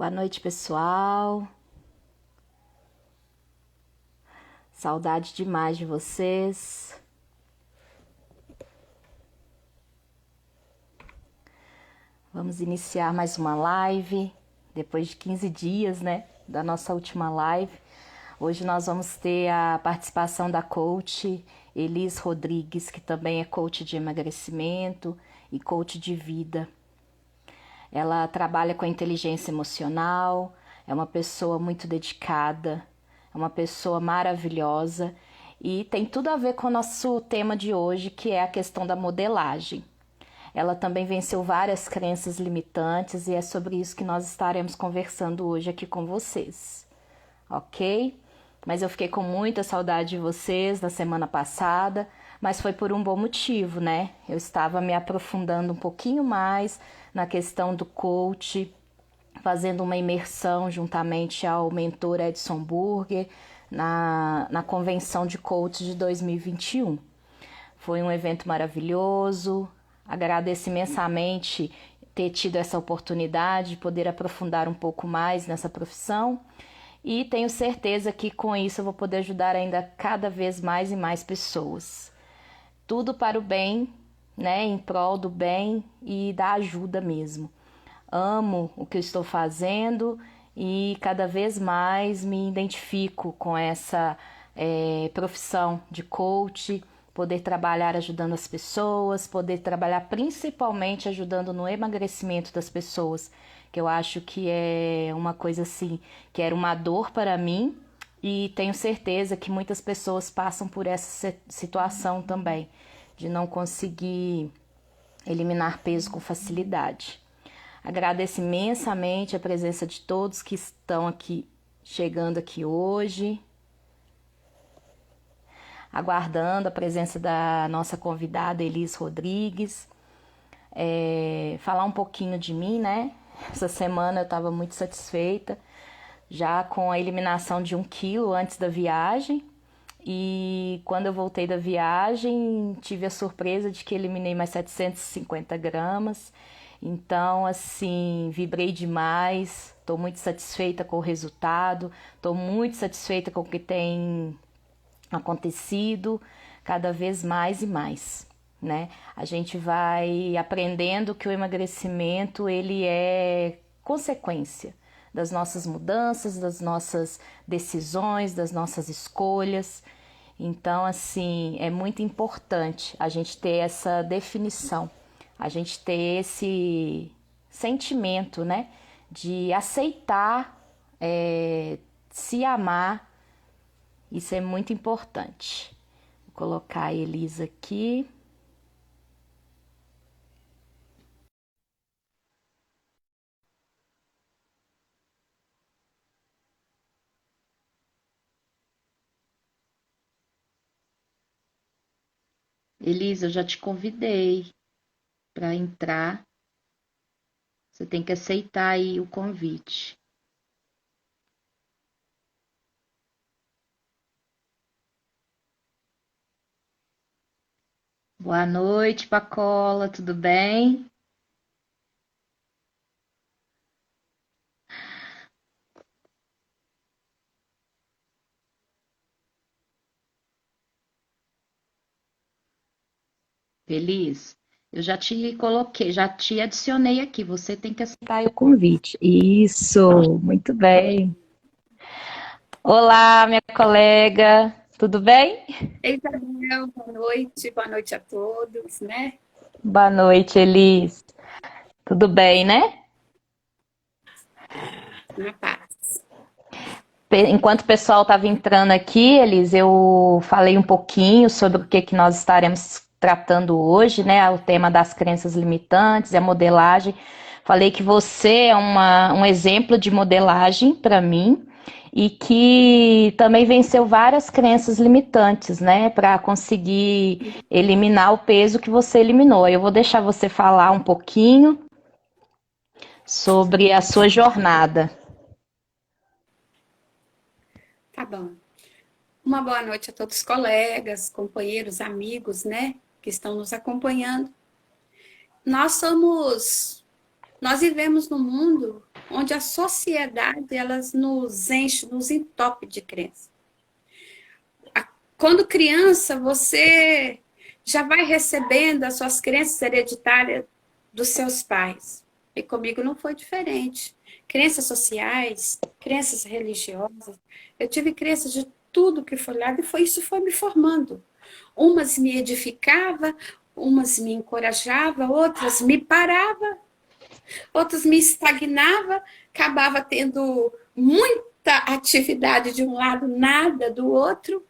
Boa noite, pessoal. Saudade demais de vocês. Vamos iniciar mais uma live, depois de 15 dias, né, da nossa última live. Hoje nós vamos ter a participação da coach Elis Rodrigues, que também é coach de emagrecimento e coach de vida. Ela trabalha com a inteligência emocional, é uma pessoa muito dedicada, é uma pessoa maravilhosa e tem tudo a ver com o nosso tema de hoje, que é a questão da modelagem. Ela também venceu várias crenças limitantes e é sobre isso que nós estaremos conversando hoje aqui com vocês, ok? Mas eu fiquei com muita saudade de vocês na semana passada, mas foi por um bom motivo, né? Eu estava me aprofundando um pouquinho mais na questão do coach, fazendo uma imersão juntamente ao mentor Edson Burger na convenção de coach de 2021. Foi um evento maravilhoso, agradeço imensamente ter tido essa oportunidade de poder aprofundar um pouco mais nessa profissão e tenho certeza que com isso eu vou poder ajudar ainda cada vez mais e mais pessoas. Tudo para o bem, né, em prol do bem e da ajuda mesmo. Amo o que eu estou fazendo e cada vez mais me identifico com essa profissão de coach, poder trabalhar ajudando as pessoas, poder trabalhar principalmente ajudando no emagrecimento das pessoas, que eu acho que é uma coisa assim, que era uma dor para mim e tenho certeza que muitas pessoas passam por essa situação também, de não conseguir eliminar peso com facilidade. Agradeço imensamente a presença de todos que estão aqui, chegando aqui hoje, aguardando a presença da nossa convidada Elis Rodrigues. Falar um pouquinho de mim, né? Essa semana eu estava muito satisfeita, já com a eliminação de 1 quilo antes da viagem. E quando eu voltei da viagem, tive a surpresa de que eliminei mais 750 gramas. Então, assim, vibrei demais, estou muito satisfeita com o resultado, estou muito satisfeita com o que tem acontecido, cada vez mais e mais, né? A gente vai aprendendo que o emagrecimento, ele é consequência das nossas mudanças, das nossas decisões, das nossas escolhas. Então, assim, é muito importante a gente ter essa definição, a gente ter esse sentimento, né, de aceitar, se amar. Isso é muito importante. Vou colocar a Elisa aqui. Elisa, eu já te convidei para entrar. Você tem que aceitar aí o convite. Boa noite, Pacola, tudo bem? Feliz? Eu já te coloquei, já te adicionei aqui. Você tem que aceitar aí o convite. Isso, muito bem. Olá, minha colega, tudo bem? Ei, Isabel, boa noite a todos, né? Boa noite, Elis. Tudo bem, né? Na paz. Enquanto o pessoal estava entrando aqui, Elis, eu falei um pouquinho sobre o que nós estaremos tratando hoje, né? O tema das crenças limitantes e a modelagem. Falei que você é um exemplo de modelagem para mim e que também venceu várias crenças limitantes, né? Para conseguir eliminar o peso que você eliminou. Eu vou deixar você falar um pouquinho sobre a sua jornada. Tá bom. Uma boa noite a todos os colegas, companheiros, amigos, né? Que estão nos acompanhando. Nós vivemos num mundo onde a sociedade elas nos enche, nos entope de crença. Quando criança, você já vai recebendo as suas crenças hereditárias dos seus pais. E comigo não foi diferente. Crenças sociais, crenças religiosas. Eu tive crenças de tudo que foi lá e isso foi me formando. Umas me edificava, umas me encorajava, outras me parava, outras me estagnava, acabava tendo muita atividade de um lado, nada do outro.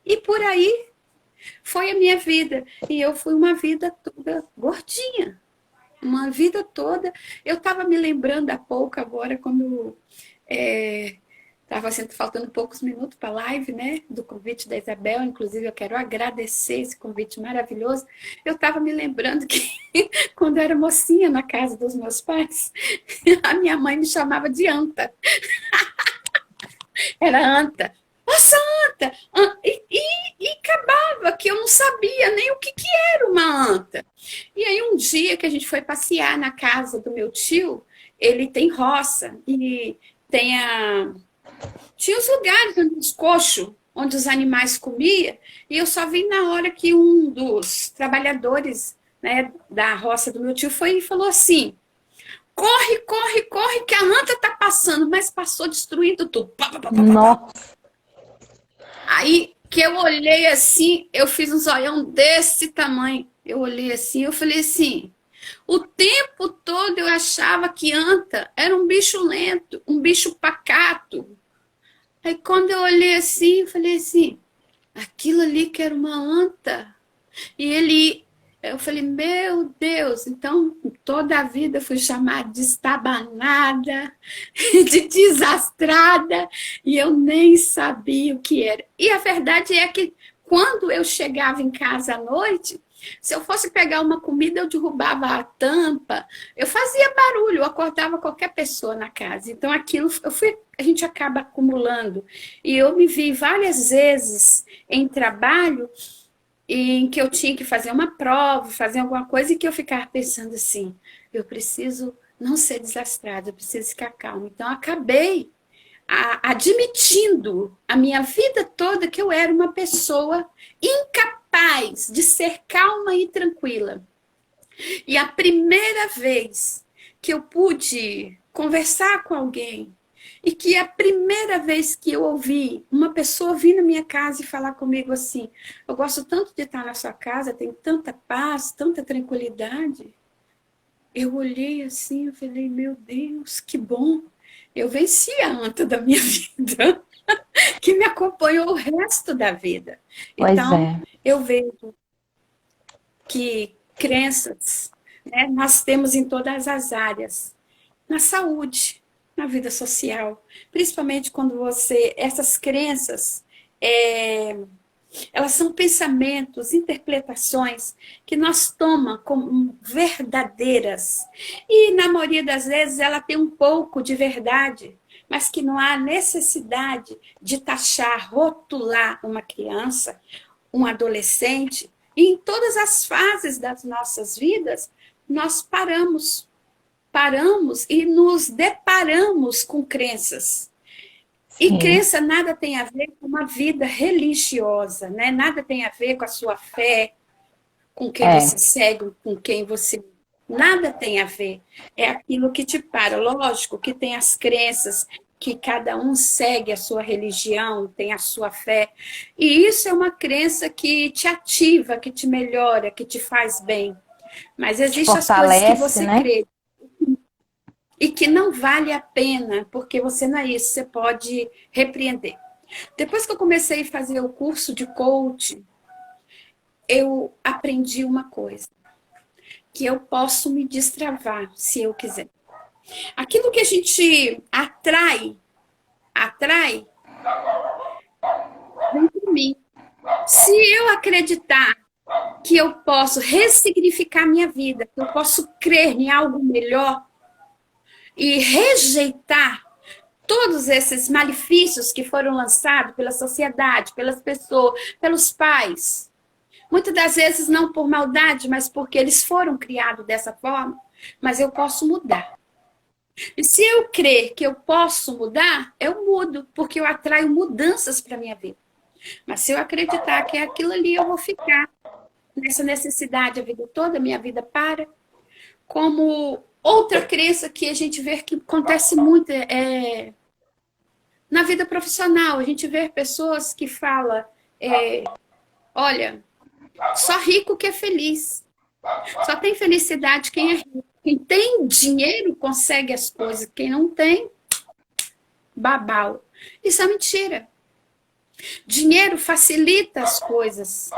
E por aí foi a minha vida. E eu fui uma vida toda gordinha. Uma vida toda. Eu estava me lembrando há pouco agora, quando estava faltando poucos minutos para a live, né? Do convite da Isabel. Inclusive, eu quero agradecer esse convite maravilhoso. Eu estava me lembrando que quando eu era mocinha na casa dos meus pais, a minha mãe me chamava de Anta. Era Anta. Nossa, anta! E acabava que eu não sabia nem o que era uma anta. E aí um dia que a gente foi passear na casa do meu tio, ele tem roça e tinha os lugares os coxos onde os animais comiam, e eu só vi na hora que um dos trabalhadores, né, da roça do meu tio foi e falou assim: corre, corre, corre, que a anta tá passando, mas passou destruindo tudo. Pá, pá, pá, pá, pá. Nossa. Aí que eu olhei assim, eu fiz um zoião desse tamanho. Eu olhei assim, eu falei assim, o tempo todo eu achava que anta era um bicho lento, um bicho pacato. Aí quando eu olhei assim, eu falei assim, aquilo ali que era uma anta. Eu falei, meu Deus, então toda a vida eu fui chamada de estabanada, de desastrada, e eu nem sabia o que era. E a verdade é que quando eu chegava em casa à noite, se eu fosse pegar uma comida, eu derrubava a tampa, eu fazia barulho, eu acordava qualquer pessoa na casa. Então aquilo a gente acaba acumulando. E eu me vi várias vezes em trabalho em que eu tinha que fazer uma prova, fazer alguma coisa, e que eu ficava pensando assim, eu preciso não ser desastrada, eu preciso ficar calma. Então, eu acabei admitindo a minha vida toda que eu era uma pessoa incapaz de ser calma e tranquila. E a primeira vez que eu pude conversar com alguém, e que a primeira vez que eu ouvi uma pessoa vir na minha casa e falar comigo assim, eu gosto tanto de estar na sua casa, tem tanta paz, tanta tranquilidade. Eu olhei assim, eu falei, meu Deus, que bom. Eu venci a anta da minha vida, que me acompanhou o resto da vida. Pois Então, é. eu vejo que crenças, né, nós temos em todas as áreas. Na saúde, na vida social, principalmente quando essas crenças, elas são pensamentos, interpretações que nós tomamos como verdadeiras. E na maioria das vezes ela tem um pouco de verdade, mas que não há necessidade de taxar, rotular uma criança, um adolescente. E em todas as fases das nossas vidas, nós paramos e nos deparamos com crenças. E Sim. crença nada tem a ver com uma vida religiosa, né? Nada tem a ver com a sua fé, com quem você segue, com quem você... Nada tem a ver. É aquilo que te para. Lógico que tem as crenças, que cada um segue a sua religião, tem a sua fé. E isso é uma crença que te ativa, que te melhora, que te faz bem. Mas Te existem as coisas que fortalece, você né? crê e que não vale a pena, porque você não é isso, você pode repreender. Depois que eu comecei a fazer o curso de coach, eu aprendi uma coisa, que eu posso me destravar se eu quiser. Aquilo que a gente atrai, vem para mim. Se eu acreditar que eu posso ressignificar minha vida, que eu posso crer em algo melhor e rejeitar todos esses malefícios que foram lançados pela sociedade, pelas pessoas, pelos pais, muitas das vezes não por maldade, mas porque eles foram criados dessa forma, mas eu posso mudar. E se eu crer que eu posso mudar, eu mudo, porque eu atraio mudanças para minha vida. Mas se eu acreditar que é aquilo ali, eu vou ficar nessa necessidade a vida toda, minha vida para. Como outra crença que a gente vê que acontece muito na vida profissional, a gente vê pessoas que falam, olha, só rico que é feliz. Só tem felicidade quem é rico. Quem tem dinheiro consegue as coisas. Quem não tem, babau. Isso é mentira. Dinheiro facilita as coisas.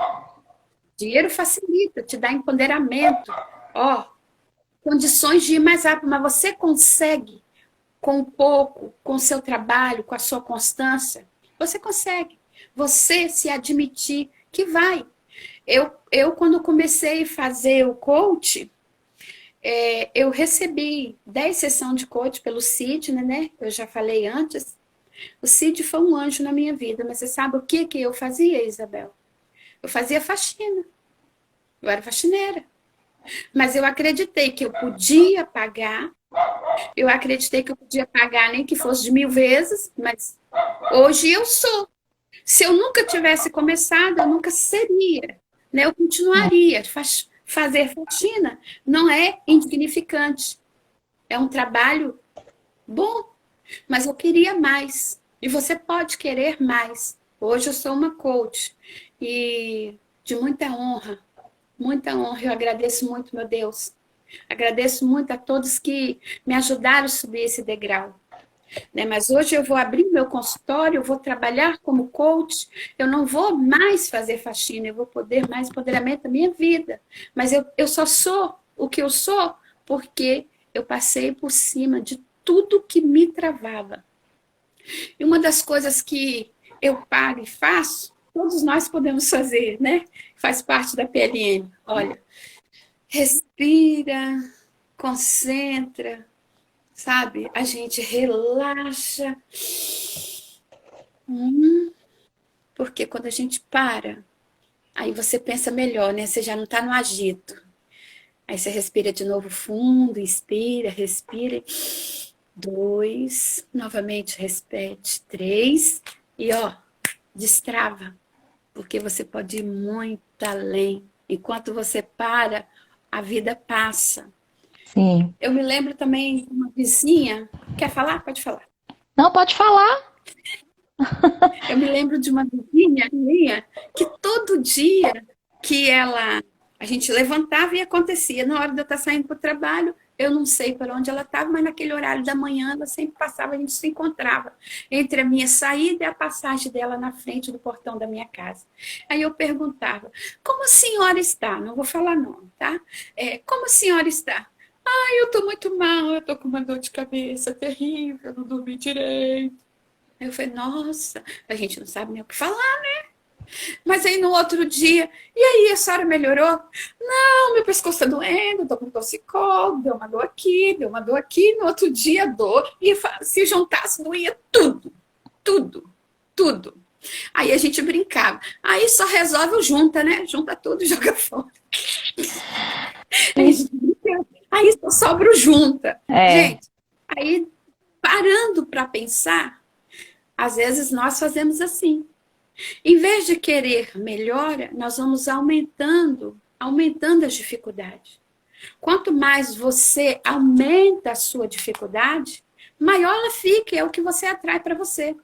Dinheiro facilita, te dá empoderamento. Ó, condições de ir mais rápido, mas você consegue com pouco, com o seu trabalho, com a sua constância, você consegue. Você se admitir que vai. Eu quando comecei a fazer o coach, eu recebi 10 sessões de coach pelo Sidney, né? Eu já falei antes. O Sidney foi um anjo na minha vida, mas você sabe o que eu fazia, Isabel? Eu fazia faxina. Eu era faxineira. Mas eu acreditei que eu podia pagar. Eu acreditei que eu podia pagar, nem que fosse de 1000 vezes, mas hoje eu sou. Se eu nunca tivesse começado, eu nunca seria. Né? Eu continuaria. Fazer faxina não é insignificante. É um trabalho bom, mas eu queria mais. E você pode querer mais. Hoje eu sou uma coach e de muita honra. Muita honra. Eu agradeço muito, meu Deus. Agradeço muito a todos que me ajudaram a subir esse degrau. Né? Mas hoje eu vou abrir meu consultório, eu vou trabalhar como coach, eu não vou mais fazer faxina, eu vou poder mais empoderamento da minha vida. Mas eu só sou o que eu sou porque eu passei por cima de tudo que me travava. E uma das coisas que eu paro e faço, todos nós podemos fazer, né? Faz parte da PLN. Olha, respira, concentra, sabe? A gente relaxa. Porque quando a gente para, aí você pensa melhor, né? Você já não tá no agito. Aí você respira de novo fundo, inspira, respira. 2, novamente repete. 3, e ó, destrava. Porque você pode ir muito além. Enquanto você para, a vida passa. Sim. Eu me lembro também de uma vizinha. Quer falar? Pode falar. Não, pode falar. Eu me lembro de uma vizinha minha que todo dia que a gente levantava e acontecia. Na hora de eu estar saindo para o trabalho, eu não sei para onde ela estava, mas naquele horário da manhã ela sempre passava, a gente se encontrava entre a minha saída e a passagem dela na frente do portão da minha casa. Aí eu perguntava, como a senhora está? Não vou falar nome, tá? Como a senhora está? Eu estou muito mal, eu estou com uma dor de cabeça terrível, eu não dormi direito. Aí eu falei, nossa, a gente não sabe nem o que falar, né? Mas aí no outro dia, e aí, a senhora melhorou? Não, meu pescoço tá doendo, tô com torcicolo, deu uma dor aqui, deu uma dor aqui, no outro dia dor, e se juntasse, doía tudo, tudo, tudo. Aí a gente brincava. Aí só resolve o junta, né? Junta tudo e joga fora. Aí só sobra o junta. Gente, aí parando para pensar, às vezes nós fazemos assim. Em vez de querer melhora, nós vamos aumentando as dificuldades. Quanto mais você aumenta a sua dificuldade, maior ela fica, é o que você atrai para você.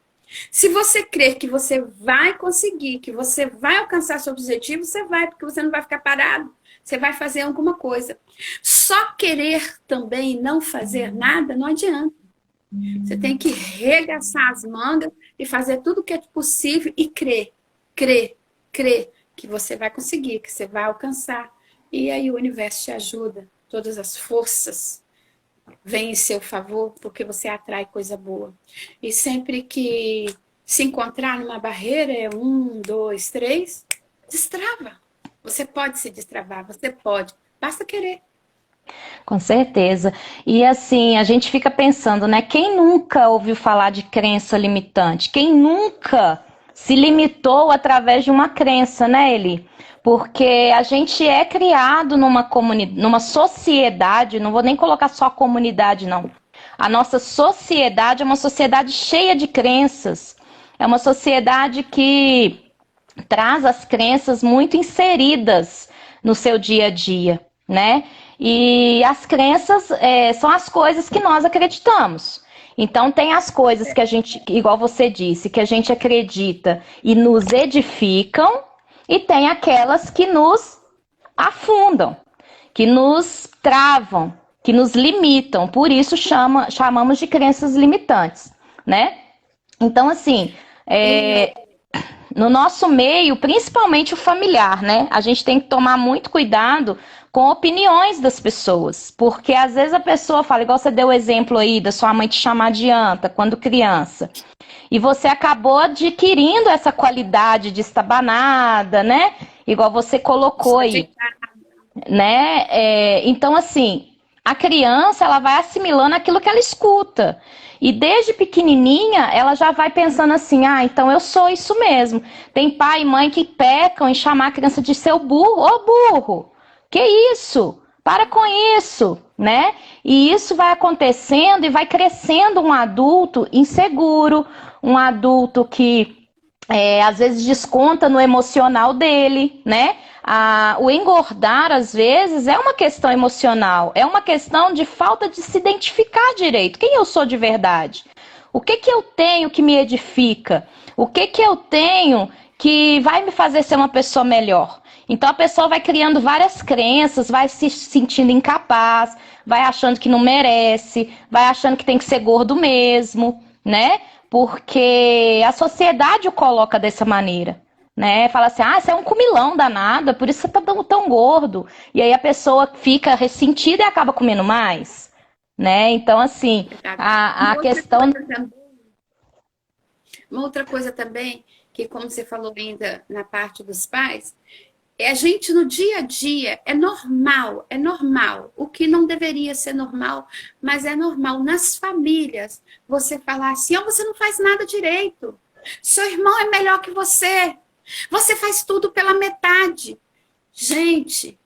Se você crer que você vai conseguir, que você vai alcançar seu objetivo, você vai, porque você não vai ficar parado. Você vai fazer alguma coisa. Só querer também não fazer nada não adianta. Você tem que regaçar as mangas e fazer tudo o que é possível e crer que você vai conseguir, que você vai alcançar. E aí o universo te ajuda. Todas as forças vêm em seu favor porque você atrai coisa boa. E sempre que se encontrar numa barreira, 1, 2, 3, destrava. Você pode se destravar, você pode. Basta querer. Com certeza. E assim, a gente fica pensando, né? Quem nunca ouviu falar de crença limitante? Quem nunca se limitou através de uma crença, né, Eli? Porque a gente é criado numa sociedade, não vou nem colocar só comunidade, não. A nossa sociedade é uma sociedade cheia de crenças. É uma sociedade que traz as crenças muito inseridas no seu dia a dia, né? E as crenças são as coisas que nós acreditamos. Então tem as coisas que a gente, igual você disse, que a gente acredita e nos edificam, e tem aquelas que nos afundam, que nos travam, que nos limitam. Por isso chamamos de crenças limitantes, né? Então, assim, no nosso meio, principalmente o familiar, né? A gente tem que tomar muito cuidado com opiniões das pessoas, porque às vezes a pessoa fala, igual você deu o exemplo aí da sua mãe te chamar de anta quando criança, e você acabou adquirindo essa qualidade de estabanada, né? Igual você colocou aí, né? Então, assim, a criança ela vai assimilando aquilo que ela escuta. E desde pequenininha, ela já vai pensando assim, então eu sou isso mesmo. Tem pai e mãe que pecam em chamar a criança de seu burro. Ô burro, que isso? Para com isso, né? E isso vai acontecendo e vai crescendo um adulto inseguro, um adulto que às vezes desconta no emocional dele, né? O engordar, às vezes, é uma questão emocional, é uma questão de falta de se identificar direito. Quem eu sou de verdade? O que eu tenho que me edifica? O que eu tenho que vai me fazer ser uma pessoa melhor? Então a pessoa vai criando várias crenças, vai se sentindo incapaz, vai achando que não merece, vai achando que tem que ser gordo mesmo, né? Porque a sociedade o coloca dessa maneira, né? Fala assim, você é um comilão danada, por isso você tá tão gordo. E aí a pessoa fica ressentida e acaba comendo mais, né? Então, assim, a questão... Uma outra coisa também, que como você falou ainda na parte dos pais, a gente no dia a dia é normal. O que não deveria ser normal, mas é normal. Nas famílias, você falar assim, você não faz nada direito. Seu irmão é melhor que você. Você faz tudo pela metade. Gente,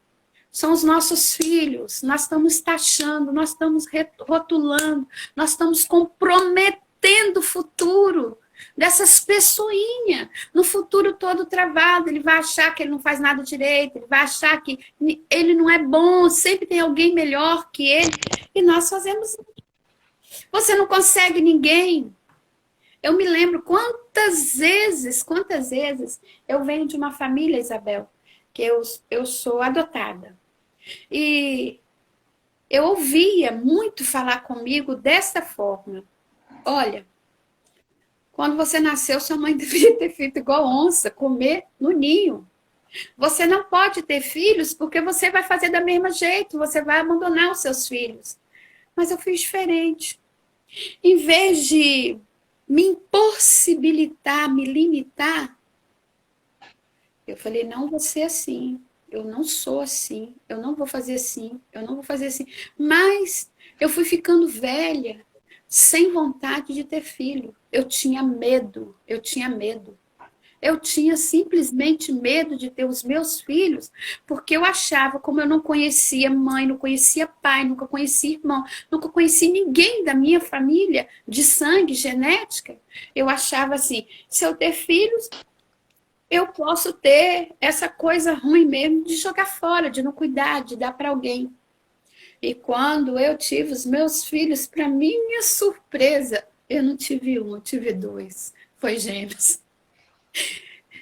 são os nossos filhos. Nós estamos taxando, nós estamos rotulando, nós estamos comprometendo o futuro dessas pessoinhas, no futuro todo travado, ele vai achar que ele não faz nada direito, ele vai achar que ele não é bom, sempre tem alguém melhor que ele, e nós fazemos. Você não consegue ninguém. Eu me lembro quantas vezes eu venho de uma família, Isabel, que eu sou adotada. E eu ouvia muito falar comigo desta forma. Olha, quando você nasceu, sua mãe deveria ter feito igual onça, comer no ninho. Você não pode ter filhos porque você vai fazer da mesma jeito, você vai abandonar os seus filhos. Mas eu fiz diferente. Em vez de me impossibilitar, me limitar, eu falei, não vou ser assim, eu não sou assim, eu não vou fazer assim, eu não vou fazer assim. Mas eu fui ficando velha, sem vontade de ter filho. Eu tinha medo. Eu tinha simplesmente medo de ter os meus filhos, porque eu achava, como eu não conhecia mãe, não conhecia pai, nunca conhecia irmão, nunca conheci ninguém da minha família de sangue, genética, eu achava assim, se eu ter filhos, eu posso ter essa coisa ruim mesmo de jogar fora, de não cuidar, de dar para alguém. E quando eu tive os meus filhos, para minha surpresa, eu não tive um, eu tive dois. Foi gêmeos.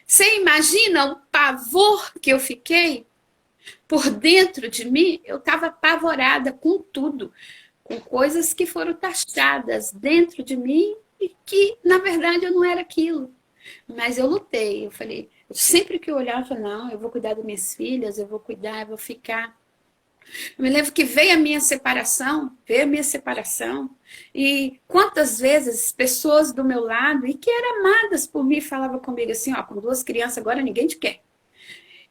Você imagina o pavor que eu fiquei? Por dentro de mim, eu estava apavorada com tudo. Com coisas que foram taxadas dentro de mim e que, na verdade, eu não era aquilo. Mas eu lutei. Eu falei, sempre que eu olhava, não, eu vou cuidar das minhas filhas, eu vou cuidar, eu vou ficar... Eu me lembro que veio a minha separação, e quantas vezes pessoas do meu lado, e que eram amadas por mim, falavam comigo assim, com duas crianças agora ninguém te quer.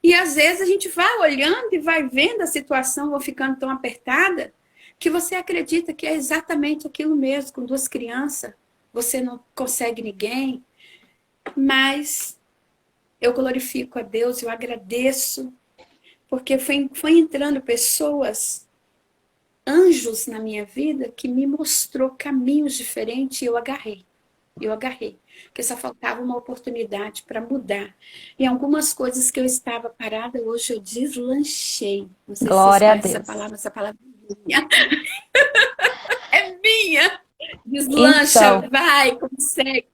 E às vezes a gente vai olhando e vai vendo a situação, vai ficando tão apertada, que você acredita que é exatamente aquilo mesmo, com duas crianças, você não consegue ninguém, mas eu glorifico a Deus, eu agradeço, porque foi entrando pessoas anjos na minha vida que me mostrou caminhos diferentes e eu agarrei. Eu agarrei, porque só faltava uma oportunidade para mudar. E algumas coisas que eu estava parada, hoje eu deslanchei. Não sei se vocês Glória a conhecem Deus. essa palavra é minha. É minha! Deslancha, Então, vai, consegue.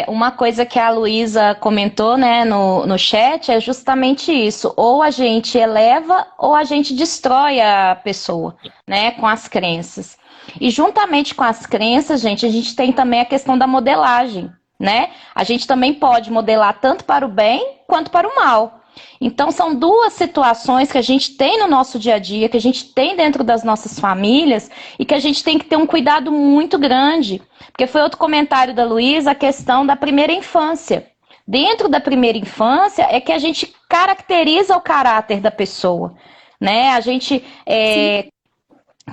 uma coisa que a Luísa comentou, né, no chat é justamente isso. Ou a gente eleva ou a gente destrói a pessoa, né, com as crenças. E juntamente com as crenças, gente, a gente tem também a questão da modelagem, né? A gente também pode modelar tanto para o bem quanto para o mal. Então, são duas situações que a gente tem no nosso dia a dia, que a gente tem dentro das nossas famílias e que a gente tem que ter um cuidado muito grande. Porque foi outro comentário da Luísa, a questão da primeira infância. Dentro da primeira infância é que a gente caracteriza o caráter da pessoa, né? A gente, Sim,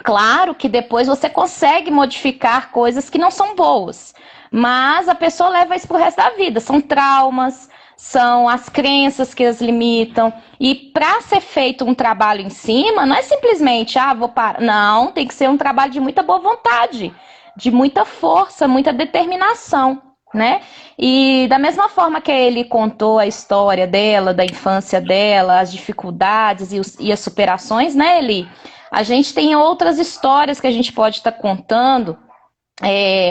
claro que depois você consegue modificar coisas que não são boas, mas a pessoa leva isso pro resto da vida. São traumas, são as crenças que as limitam. E para ser feito um trabalho em cima, não é simplesmente, vou parar. Não, tem que ser um trabalho de muita boa vontade, de muita força, muita determinação, né? E da mesma forma que ele contou a história dela, da infância dela, as dificuldades e as superações, né, Eli? A gente tem outras histórias que a gente pode estar contando.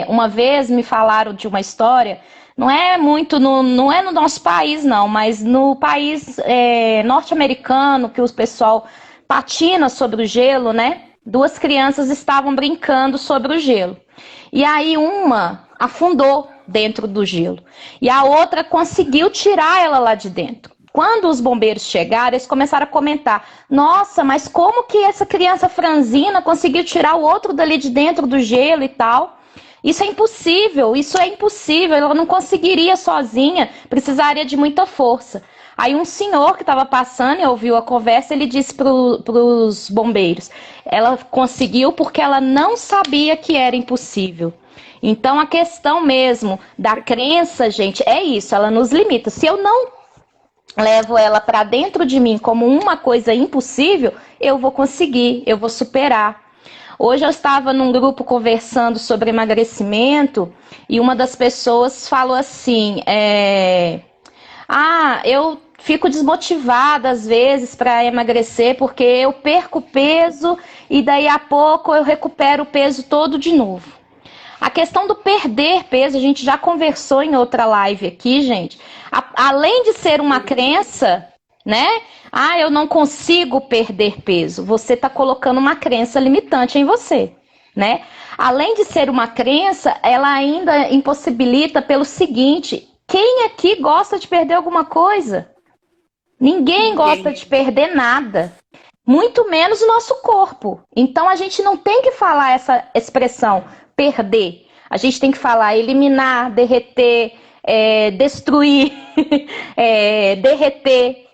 Uma vez me falaram de uma história, não é muito, não é no nosso país não, mas no país norte-americano, que o pessoal patina sobre o gelo, né? Duas crianças estavam brincando sobre o gelo. E aí uma afundou dentro do gelo. E a outra conseguiu tirar ela lá de dentro. Quando os bombeiros chegaram, eles começaram a comentar: nossa, mas como que essa criança franzina conseguiu tirar o outro dali de dentro do gelo e tal? Isso é impossível, ela não conseguiria sozinha, precisaria de muita força. Aí um senhor que estava passando e ouviu a conversa, ele disse para os bombeiros: ela conseguiu porque ela não sabia que era impossível. Então a questão mesmo da crença, gente, é isso, ela nos limita. Se eu não levo ela para dentro de mim como uma coisa impossível, eu vou conseguir, eu vou superar. Hoje eu estava num grupo conversando sobre emagrecimento e uma das pessoas falou assim: eu fico desmotivada às vezes para emagrecer porque eu perco peso e daí a pouco eu recupero o peso todo de novo. A questão do perder peso, a gente já conversou em outra live aqui, gente. Além de ser uma crença, né? Eu não consigo perder peso. Você está colocando uma crença limitante em você, né? Além de ser uma crença, ela ainda impossibilita pelo seguinte: quem aqui gosta de perder alguma coisa? Ninguém gosta ninguém. de perder nada. Muito menos o nosso corpo. Então a gente não tem que falar essa expressão perder. A gente tem que falar eliminar, derreter, destruir, derreter,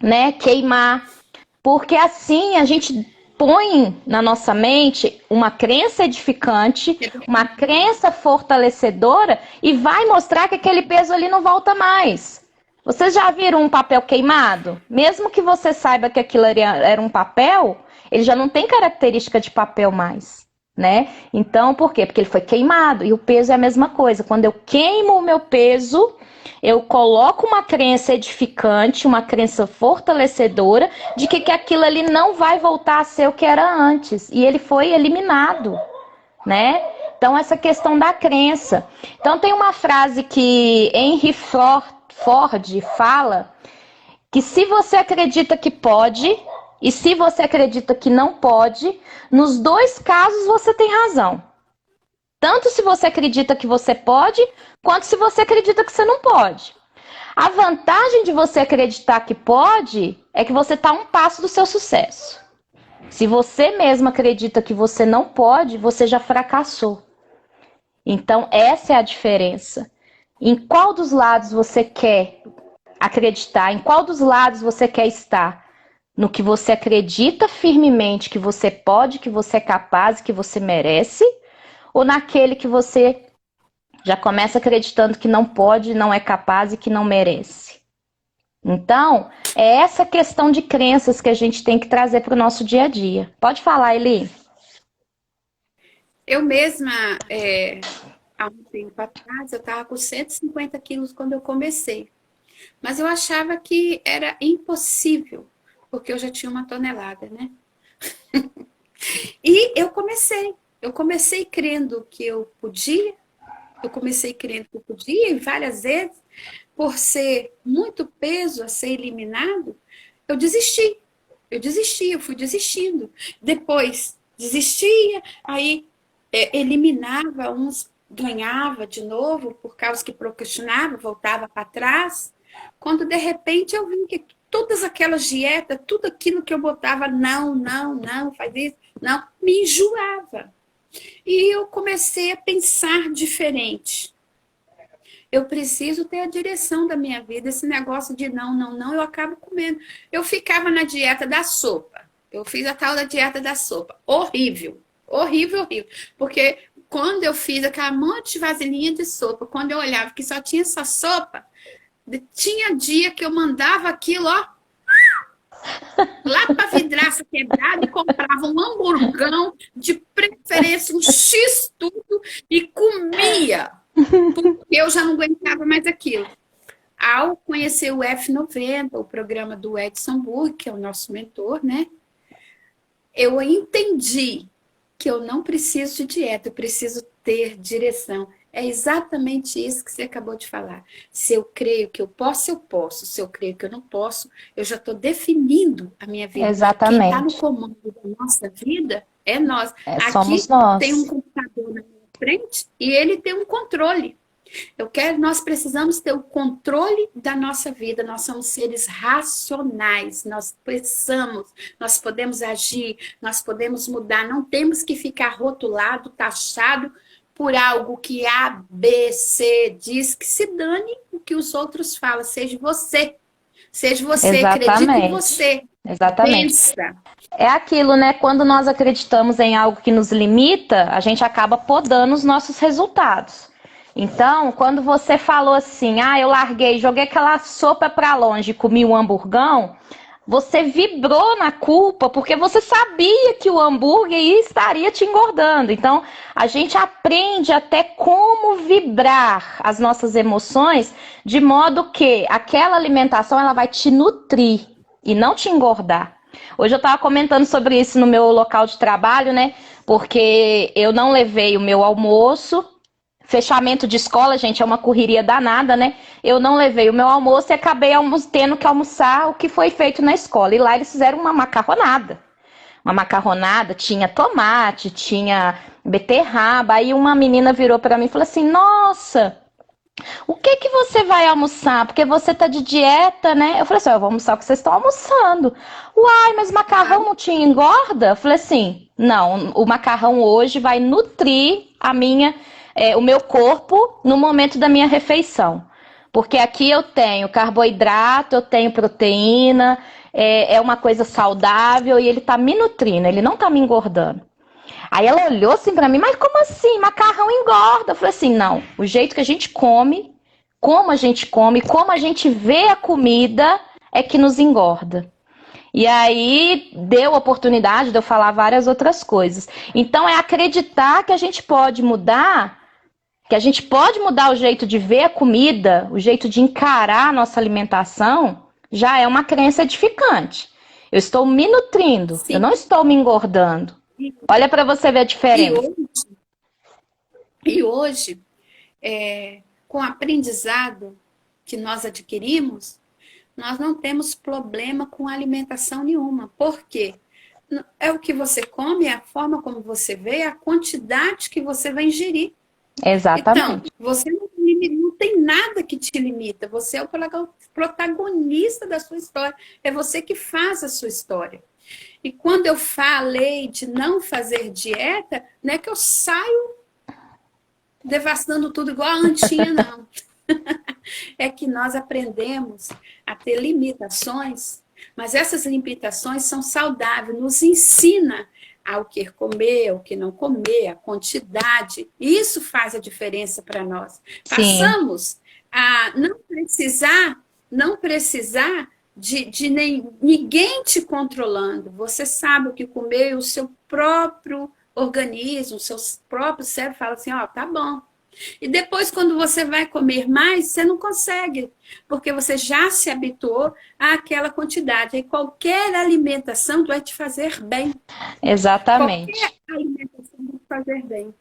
né? Queimar. Porque assim a gente põe na nossa mente uma crença edificante, uma crença fortalecedora e vai mostrar que aquele peso ali não volta mais. Vocês já viram um papel queimado? Mesmo que você saiba que aquilo era um papel, ele já não tem característica de papel mais, né? Então, por quê? Porque ele foi queimado. E o peso é a mesma coisa. Quando eu queimo o meu peso, eu coloco uma crença edificante, uma crença fortalecedora de que aquilo ali não vai voltar a ser o que era antes. E ele foi eliminado, né? Então, essa questão da crença. Então, tem uma frase que Henry Ford fala que se você acredita que pode e se você acredita que não pode, nos dois casos você tem razão. Tanto se você acredita que você pode, quanto se você acredita que você não pode. A vantagem de você acreditar que pode é que você está a um passo do seu sucesso. Se você mesmo acredita que você não pode, você já fracassou. Então, essa é a diferença. Em qual dos lados você quer acreditar? Em qual dos lados você quer estar? No que você acredita firmemente que você pode, que você é capaz, que você merece? Ou naquele que você já começa acreditando que não pode, não é capaz e que não merece? Então, é essa questão de crenças que a gente tem que trazer para o nosso dia a dia. Pode falar, Eli. Eu mesma, há um tempo atrás, eu estava com 150 quilos quando eu comecei. Mas eu achava que era impossível, porque eu já tinha 1 tonelada, né? E eu comecei crendo que eu podia, eu comecei crendo que eu podia, e várias vezes, por ser muito peso a ser eliminado, eu desisti. Eu fui desistindo. Depois desistia, aí eliminava uns, ganhava de novo, por causa que procrastinava, voltava para trás. Quando de repente eu vi que todas aquelas dietas, tudo aquilo que eu botava, não, não, não, faz isso, não, me enjoava. E eu comecei a pensar diferente. Eu preciso ter a direção da minha vida. Esse negócio de não, não, não, eu acabo comendo. Eu ficava na dieta da sopa. Eu fiz a tal da dieta da sopa. Horrível. Horrível, horrível. Porque quando eu fiz aquela monte de vasilhinha de sopa, quando eu olhava que só tinha essa sopa, tinha dia que eu mandava aquilo, ó, lá para vidraça quebrada e comprava um hamburgão, de preferência um X tudo, e comia. Porque eu já não aguentava mais aquilo. Ao conhecer o F90, o programa do Edson Burg, que é o nosso mentor, né? Eu entendi que eu não preciso de dieta, eu preciso ter direção. É exatamente isso que você acabou de falar. Se eu creio que eu posso, eu posso. Se eu creio que eu não posso, eu já estou definindo a minha vida. Quem está no Exatamente. comando da nossa vida é nós. Somos Aqui tem um nós. computador na minha frente e ele tem um controle. Nós precisamos ter o controle da nossa vida. Nós somos seres racionais. Nós pensamos, nós podemos agir, nós podemos mudar. Não temos que ficar rotulado, taxado por algo que A, B, C diz, que se dane o que os outros falam. Seja você. Seja você, acredite em Exatamente. você. Exatamente. Pensa. É aquilo, né? Quando nós acreditamos em algo que nos limita, a gente acaba podando os nossos resultados. Então, quando você falou assim, eu larguei, joguei aquela sopa para longe e comi um hamburgão, você vibrou na culpa porque você sabia que o hambúrguer estaria te engordando. Então, a gente aprende até como vibrar as nossas emoções de modo que aquela alimentação ela vai te nutrir e não te engordar. Hoje eu estava comentando sobre isso no meu local de trabalho, né? Porque eu não levei o meu almoço. Fechamento de escola, gente, é uma correria danada, né? Eu não levei o meu almoço e acabei tendo que almoçar o que foi feito na escola. E lá eles fizeram uma macarronada. Uma macarronada, tinha tomate, tinha beterraba. Aí uma menina virou para mim e falou assim: Nossa, o que que você vai almoçar? Porque você tá de dieta, né? Eu falei assim: Eu vou almoçar o que vocês estão almoçando. Uai, mas macarrão não te engorda? Eu falei assim: Não, o macarrão hoje vai nutrir o meu corpo no momento da minha refeição. Porque aqui eu tenho carboidrato, eu tenho proteína, é uma coisa saudável e ele tá me nutrindo, ele não tá me engordando. Aí ela olhou assim pra mim, mas como assim? Macarrão engorda. Eu falei assim, não, o jeito que a gente come, como a gente come, como a gente vê a comida é que nos engorda. E aí deu a oportunidade de eu falar várias outras coisas. Então é acreditar que a gente pode mudar, que a gente pode mudar o jeito de ver a comida, o jeito de encarar a nossa alimentação, já é uma crença edificante. Eu estou me nutrindo, eu Sim. não estou me engordando. Olha para você ver a E diferença. hoje, e hoje com o aprendizado que nós adquirimos, nós não temos problema com alimentação nenhuma. Por quê? É o que você come, é a forma como você vê, é a quantidade que você vai ingerir. Então, Exatamente. você não tem nada que te limita. Você é o protagonista da sua história. É você que faz a sua história. E quando eu falei de não fazer dieta, não é que eu saio devastando tudo igual a Antinha, não. É que nós aprendemos a ter limitações, mas essas limitações são saudáveis, nos ensina ao que comer, ao que não comer, a quantidade. Isso faz a diferença para nós. Sim, Passamos a não precisar ninguém te controlando. Você sabe o que comer e o seu próprio organismo, seu próprio cérebro fala assim, ó, tá bom. E depois, quando você vai comer mais, você não consegue, porque você já se habituou àquela quantidade. E qualquer alimentação vai te fazer bem. Qualquer Exatamente. alimentação vai te fazer bem.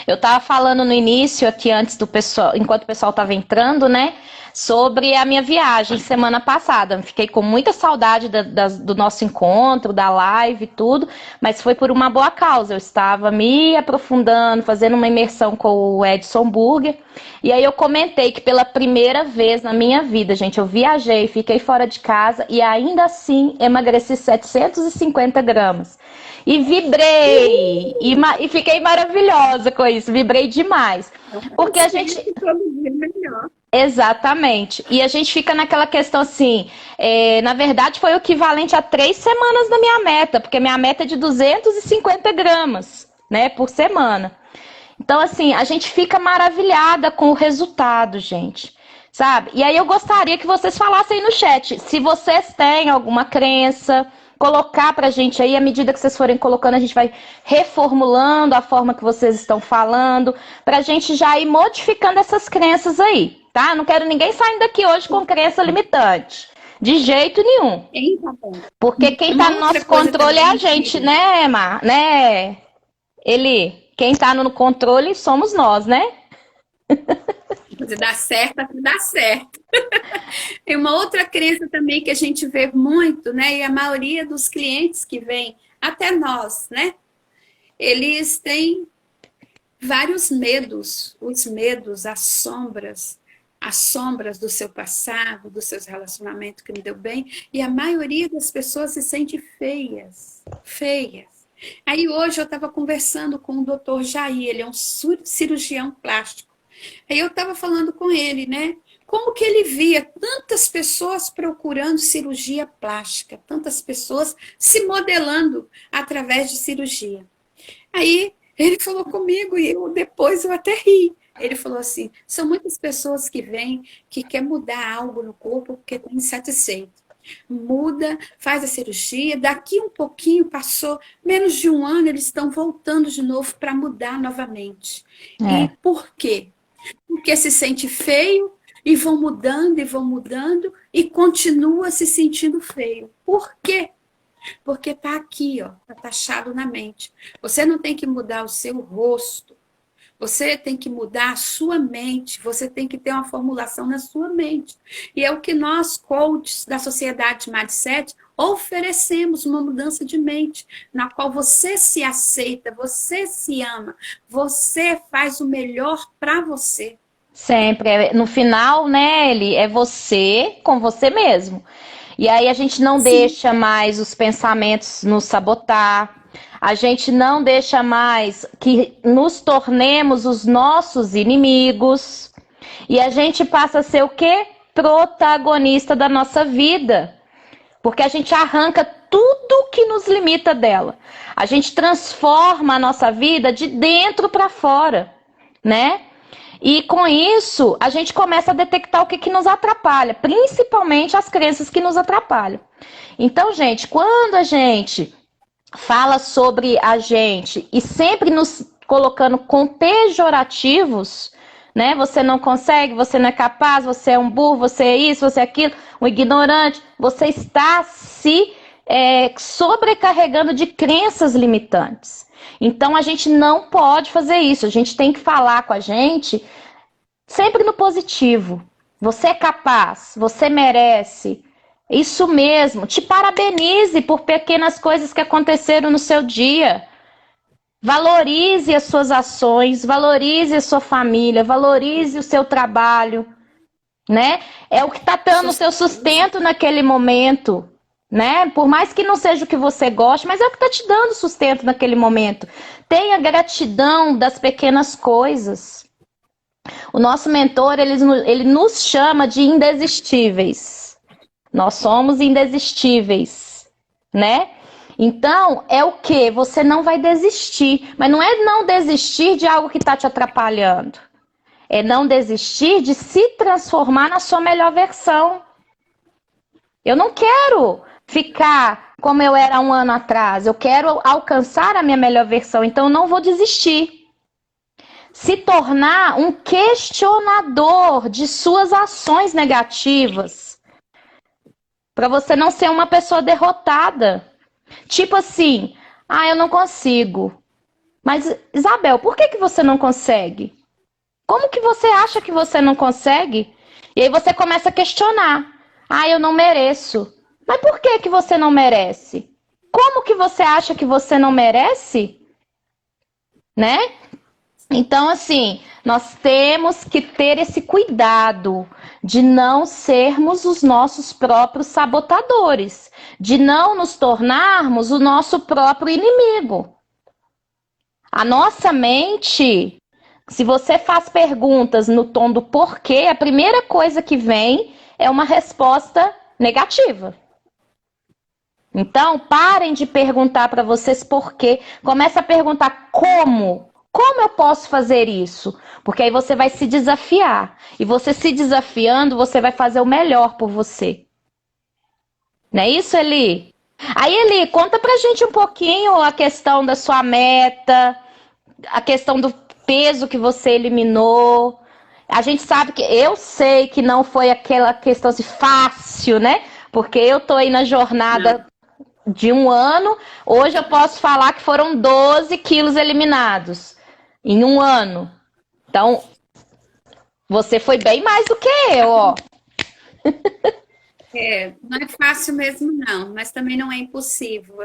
Eu estava falando no início aqui antes do pessoal, enquanto o pessoal estava entrando, né, sobre a minha viagem semana passada. Fiquei com muita saudade do nosso encontro, da live e tudo, mas foi por uma boa causa. Eu estava me aprofundando, fazendo uma imersão com o Edson Burger, e aí eu comentei que pela primeira vez na minha vida, gente, eu viajei, fiquei fora de casa e ainda assim emagreci 750 gramas. E vibrei, e fiquei maravilhosa com isso, vibrei demais. Porque a gente. Exatamente. E a gente fica naquela questão assim, na verdade foi o equivalente a 3 semanas da minha meta, porque minha meta é de 250 gramas, né, por semana. Então, assim, a gente fica maravilhada com o resultado, gente, sabe? E aí eu gostaria que vocês falassem no chat, se vocês têm alguma crença, colocar pra gente aí, à medida que vocês forem colocando, a gente vai reformulando a forma que vocês estão falando, pra gente já ir modificando essas crenças aí, tá? Não quero ninguém saindo daqui hoje com crença limitante. De jeito nenhum. Porque quem tá no nosso controle é a gente, né, Mar? Né? Quem tá no controle somos nós, né? Se dá certo, dá certo. Tem uma outra crença também que a gente vê muito, né? E a maioria dos clientes que vêm até nós, né? Eles têm vários medos, os medos, as sombras do seu passado, dos seus relacionamentos que não deu bem, e a maioria das pessoas se sente feias. Aí hoje eu estava conversando com o doutor Jair, ele é um cirurgião plástico. Aí eu estava falando com ele, né? Como que ele via tantas pessoas procurando cirurgia plástica, tantas pessoas se modelando através de cirurgia. Aí ele falou comigo e depois eu até ri. Ele falou assim, são muitas pessoas que vêm que quer mudar algo no corpo porque está insatisfeito. Muda, faz a cirurgia, daqui um pouquinho, passou menos de um ano, eles estão voltando de novo para mudar novamente. E por quê? Porque se sente feio e vão mudando e continua se sentindo feio. Por quê? Porque está aqui, ó, está taxado na mente. Você não tem que mudar o seu rosto, você tem que mudar a sua mente, você tem que ter uma formulação na sua mente. E é o que nós, coaches da Sociedade Mindset, oferecemos uma mudança de mente, na qual você se aceita, você se ama, você faz o melhor para você. Sempre. No final, né, é você com você mesmo. E aí a gente não deixa mais os pensamentos nos sabotar. A gente não deixa mais que nos tornemos os nossos inimigos. E a gente passa a ser o quê? Protagonista da nossa vida. Porque a gente arranca tudo que nos limita dela. A gente transforma a nossa vida de dentro para fora, né? E com isso, a gente começa a detectar o que nos atrapalha, principalmente as crenças que nos atrapalham. Então, gente, quando a gente fala sobre a gente e sempre nos colocando com pejorativos, né? Você não consegue, você não é capaz, você é um burro, você é isso, você é aquilo, um ignorante. Você está se sobrecarregando de crenças limitantes. Então a gente não pode fazer isso. A gente tem que falar com a gente sempre no positivo. Você é capaz, você merece. Isso mesmo. Te parabenize por pequenas coisas que aconteceram no seu dia. Valorize as suas ações, valorize a sua família, valorize o seu trabalho, né? É o que está dando o seu sustento naquele momento, né? Por mais que não seja o que você goste, mas é o que está te dando sustento naquele momento. Tenha gratidão das pequenas coisas. O nosso mentor, ele nos chama de indesistíveis. Nós somos indesistíveis, né? Então, é o que? Você não vai desistir. Mas não é não desistir de algo que está te atrapalhando. É não desistir de se transformar na sua melhor versão. Eu não quero ficar como eu era 1 ano atrás. Eu quero alcançar a minha melhor versão, então eu não vou desistir. Se tornar um questionador de suas ações negativas, para você não ser uma pessoa derrotada. Tipo assim, eu não consigo. Mas, Isabel, por que você não consegue? Como que você acha que você não consegue? E aí você começa a questionar. Eu não mereço. Mas por que você não merece? Como que você acha que você não merece? Né? Então, assim, nós temos que ter esse cuidado de não sermos os nossos próprios sabotadores, de não nos tornarmos o nosso próprio inimigo. A nossa mente, se você faz perguntas no tom do porquê, a primeira coisa que vem é uma resposta negativa. Então, parem de perguntar para vocês por quê. Comece a perguntar como. Como eu posso fazer isso? Porque aí você vai se desafiar. E você se desafiando, você vai fazer o melhor por você. Não é isso, Eli? Aí, Eli, conta pra gente um pouquinho a questão da sua meta, a questão do peso que você eliminou. A gente sabe que, eu sei que não foi aquela questão assim, fácil, né? Porque eu tô aí na jornada de 1 ano, hoje eu posso falar que foram 12 quilos eliminados em 1 ano. Então, você foi bem mais do que eu, ó. Não é fácil mesmo, não, mas também não é impossível.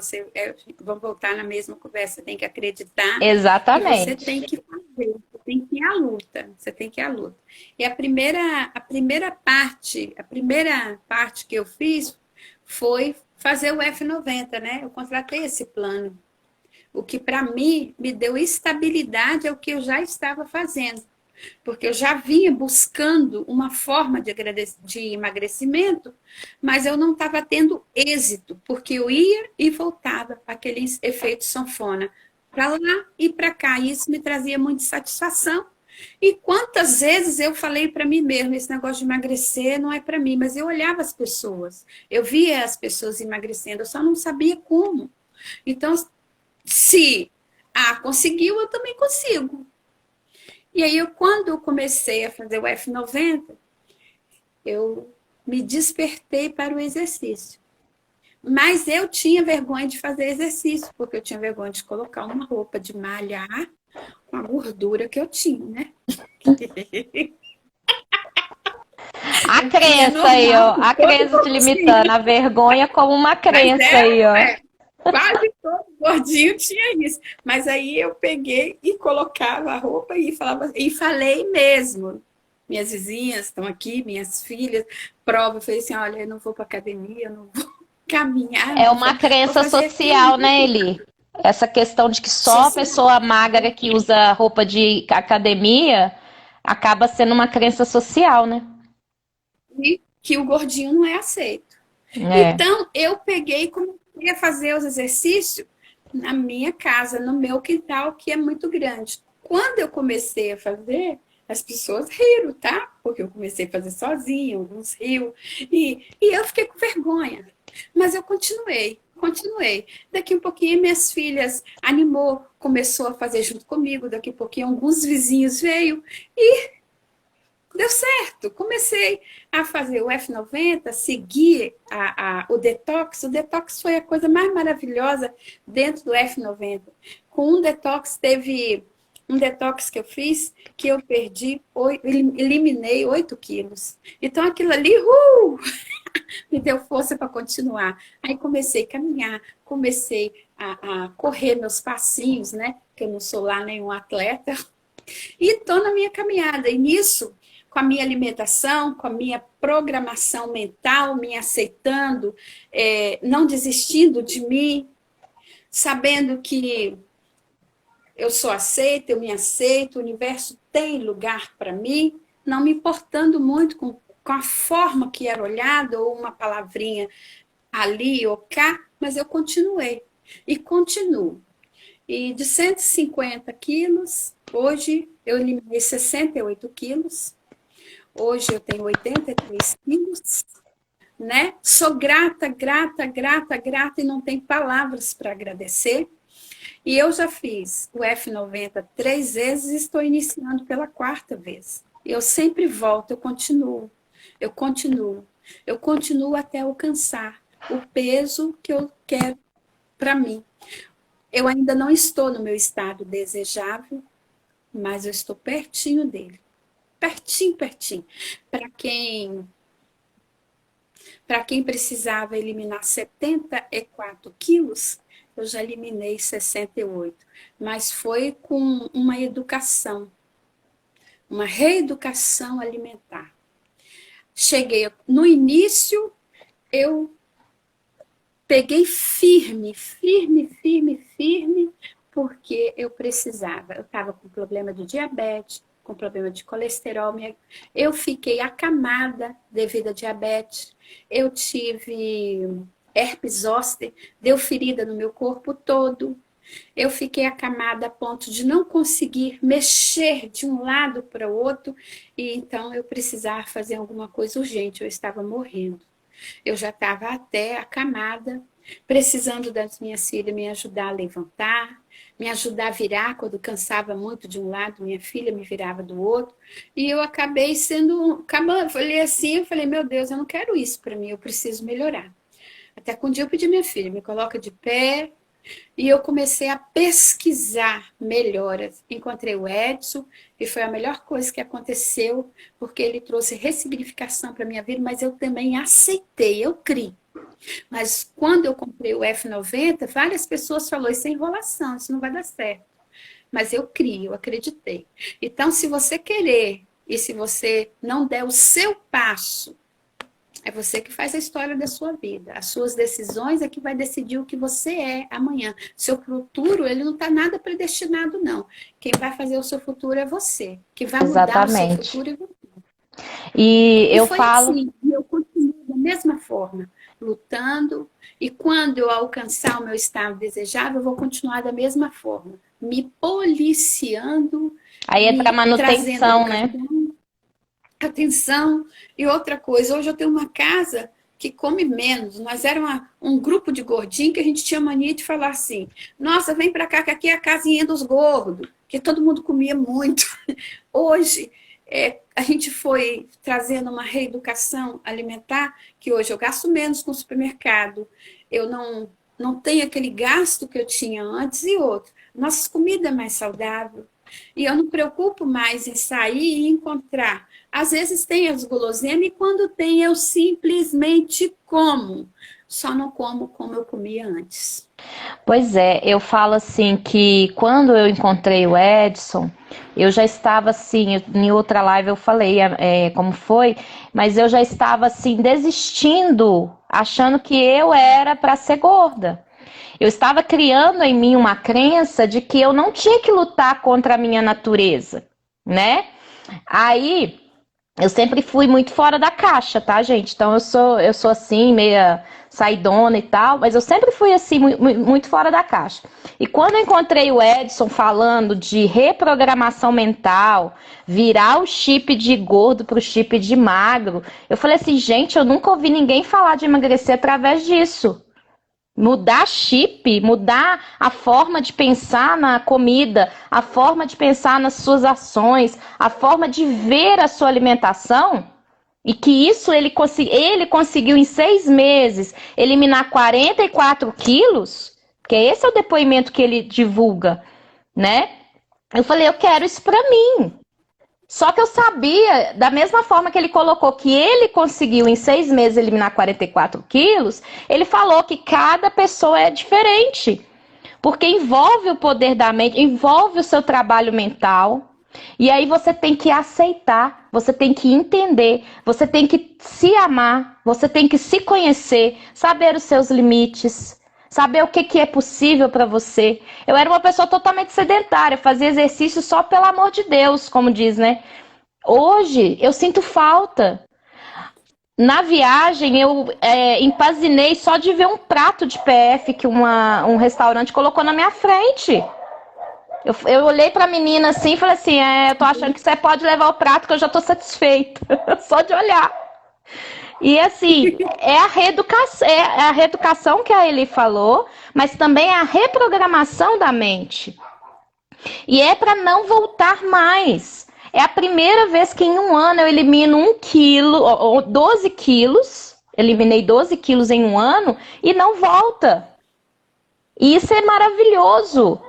Vamos voltar na mesma conversa, você tem que acreditar e você Exatamente. tem que fazer, você tem que ir à luta, você tem que ir à luta. E a primeira parte que eu fiz foi fazer o F90, né? Eu contratei esse plano. O que para mim me deu estabilidade é o que eu já estava fazendo. Porque eu já vinha buscando uma forma de emagrecimento, mas eu não estava tendo êxito, porque eu ia e voltava para aqueles efeitos sanfona, para lá e para cá. E isso me trazia muita satisfação. E quantas vezes eu falei para mim mesma, esse negócio de emagrecer não é para mim, mas eu olhava as pessoas, eu via as pessoas emagrecendo, eu só não sabia como. Então, se conseguiu, eu também consigo. E aí, quando eu comecei a fazer o F90, eu me despertei para o exercício. Mas eu tinha vergonha de fazer exercício, porque eu tinha vergonha de colocar uma roupa de malhar com a gordura que eu tinha, né? A crença aí, ó. A crença te limitando. A vergonha como uma crença aí, ó. Quase todo gordinho tinha isso. Mas aí eu peguei e colocava a roupa e falava, e falei mesmo. Minhas vizinhas estão aqui, minhas filhas, prova, eu falei assim, olha, eu não vou para academia, eu não vou caminhar. É uma crença social, né, Eli? Essa questão de que só a pessoa magra que usa roupa de academia acaba sendo uma crença social, né? E que o gordinho não é aceito. É. Então, eu peguei e comecei a fazer os exercícios na minha casa, no meu quintal, que é muito grande. Quando eu comecei a fazer, as pessoas riram, tá? Porque eu comecei a fazer sozinha, alguns riam. E eu fiquei com vergonha. Mas eu continuei. Daqui um pouquinho, minhas filhas animou, começou a fazer junto comigo. Daqui um pouquinho, alguns vizinhos veio e deu certo. Comecei a fazer o F90, seguir o detox. O detox foi a coisa mais maravilhosa dentro do F90. Com um detox, teve um detox que eu fiz, que eu eliminei 8 quilos. Então, aquilo ali, me deu força para continuar. Aí comecei a caminhar, comecei a correr meus passinhos, né? Que eu não sou lá nenhum atleta. E estou na minha caminhada. E nisso, com a minha alimentação, com a minha programação mental, me aceitando, não desistindo de mim, sabendo que eu sou aceita, eu me aceito, o universo tem lugar para mim, não me importando muito com a forma que era olhada ou uma palavrinha ali ou cá, mas eu continuei e continuo. E de 150 quilos, hoje eu eliminei 68 quilos. Hoje eu tenho 83 quilos, né? Sou grata, grata, grata, grata e não tenho palavras para agradecer. E eu já fiz o F90 3 vezes e estou iniciando pela 4ª vez. Eu sempre volto, eu continuo, eu continuo, eu continuo até alcançar o peso que eu quero para mim. Eu ainda não estou no meu estado desejável, mas eu estou pertinho dele. Pertinho, pertinho. Para quem precisava eliminar 74 quilos, eu já eliminei 68. Mas foi com uma educação, uma reeducação alimentar. Cheguei no início, eu peguei firme, firme, firme, firme, porque eu precisava. Eu estava com problema de diabetes, com problema de colesterol. Eu fiquei acamada devido à diabetes. Eu tive herpes zoster, deu ferida no meu corpo todo. Eu fiquei acamada a ponto de não conseguir mexer de um lado para o outro. E então eu precisava fazer alguma coisa urgente. Eu estava morrendo. Eu já estava até acamada, precisando das minhas filhas me ajudar a levantar, me ajudar a virar quando cansava muito de um lado, minha filha me virava do outro. E eu acabei sendo... eu falei, meu Deus, eu não quero isso para mim, eu preciso melhorar. Até que um dia eu pedi à minha filha, me coloca de pé, e eu comecei a pesquisar melhoras. Encontrei o Edson, e foi a melhor coisa que aconteceu, porque ele trouxe ressignificação para a minha vida, mas eu também aceitei, eu criei. Mas quando eu comprei o F90, várias pessoas falaram, isso é enrolação, isso não vai dar certo. Mas eu criei, eu acreditei. Então, se você querer, e se você não der o seu passo, é você que faz a história da sua vida. As suas decisões é que vai decidir o que você é amanhã. Seu futuro, ele não está nada predestinado, não. Quem vai fazer o seu futuro é você. Que vai mudar o seu futuro é você. E eu foi falo... assim, eu continuo da mesma forma, lutando. E quando eu alcançar o meu estado desejável, eu vou continuar da mesma forma. Me policiando. Aí é para manutenção, né? Atenção. E outra coisa, hoje eu tenho uma casa que come menos. Nós éramos um grupo de gordinhos que a gente tinha mania de falar assim, nossa, vem para cá que aqui é a casinha dos gordos, que todo mundo comia muito. Hoje, a gente foi trazendo uma reeducação alimentar, que hoje eu gasto menos com o supermercado, eu não tenho aquele gasto que eu tinha antes e outro. Nossa comida é mais saudável. E eu não me preocupo mais em sair e encontrar. Às vezes tem as guloseimas e quando tem eu simplesmente como. Só não como eu comia antes. Pois é, eu falo assim que quando eu encontrei o Edson, eu já estava assim, em outra live eu falei como foi, mas eu já estava assim desistindo, achando que eu era para ser gorda. Eu estava criando em mim uma crença de que eu não tinha que lutar contra a minha natureza, né? Aí, eu sempre fui muito fora da caixa, tá, gente? Então, eu sou assim, meia saidona e tal, mas eu sempre fui assim, muito fora da caixa. E quando eu encontrei o Edson falando de reprogramação mental, virar o chip de gordo pro chip de magro, eu falei assim, gente, eu nunca ouvi ninguém falar de emagrecer através disso. Mudar chip, mudar a forma de pensar na comida, a forma de pensar nas suas ações, a forma de ver a sua alimentação, e que isso ele conseguiu em 6 meses eliminar 44 quilos, que esse é o depoimento que ele divulga, né? Eu falei, eu quero isso pra mim. Só que eu sabia, da mesma forma que ele colocou que ele conseguiu em 6 meses eliminar 44 quilos, ele falou que cada pessoa é diferente. Porque envolve o poder da mente, envolve o seu trabalho mental. E aí você tem que aceitar, você tem que entender, você tem que se amar, você tem que se conhecer, saber os seus limites, saber o que é possível para você. Eu era uma pessoa totalmente sedentária, fazia exercício só pelo amor de Deus, como diz, né? Hoje, eu sinto falta. Na viagem, eu empazinei só de ver um prato de PF que um restaurante colocou na minha frente. Eu olhei pra menina assim e falei assim, eu tô achando que você pode levar o prato que eu já tô satisfeita. Só de olhar. E assim, é a reeducação que a Eli falou, mas também é a reprogramação da mente. E é para não voltar mais. É a primeira vez que em um ano eu elimino 1 quilo, ou 12 quilos, eliminei 12 quilos em um ano e não volta. E isso é maravilhoso.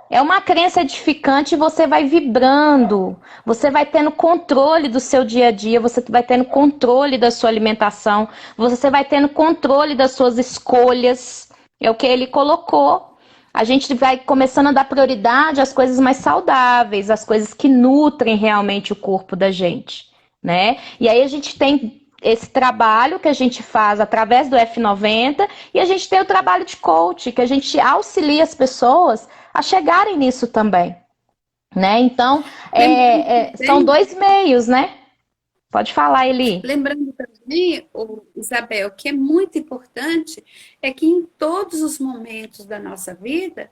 É uma crença edificante e você vai vibrando, você vai tendo controle do seu dia a dia, você vai tendo controle da sua alimentação, você vai tendo controle das suas escolhas. É o que ele colocou. A gente vai começando a dar prioridade às coisas mais saudáveis, às coisas que nutrem realmente o corpo da gente, né? E aí a gente tem esse trabalho que a gente faz através do F90 e a gente tem o trabalho de coach, que a gente auxilia as pessoas a chegarem nisso também, né? Então, são 2 meios, né? Pode falar, Eli. Lembrando também, Isabel, que é muito importante é que em todos os momentos da nossa vida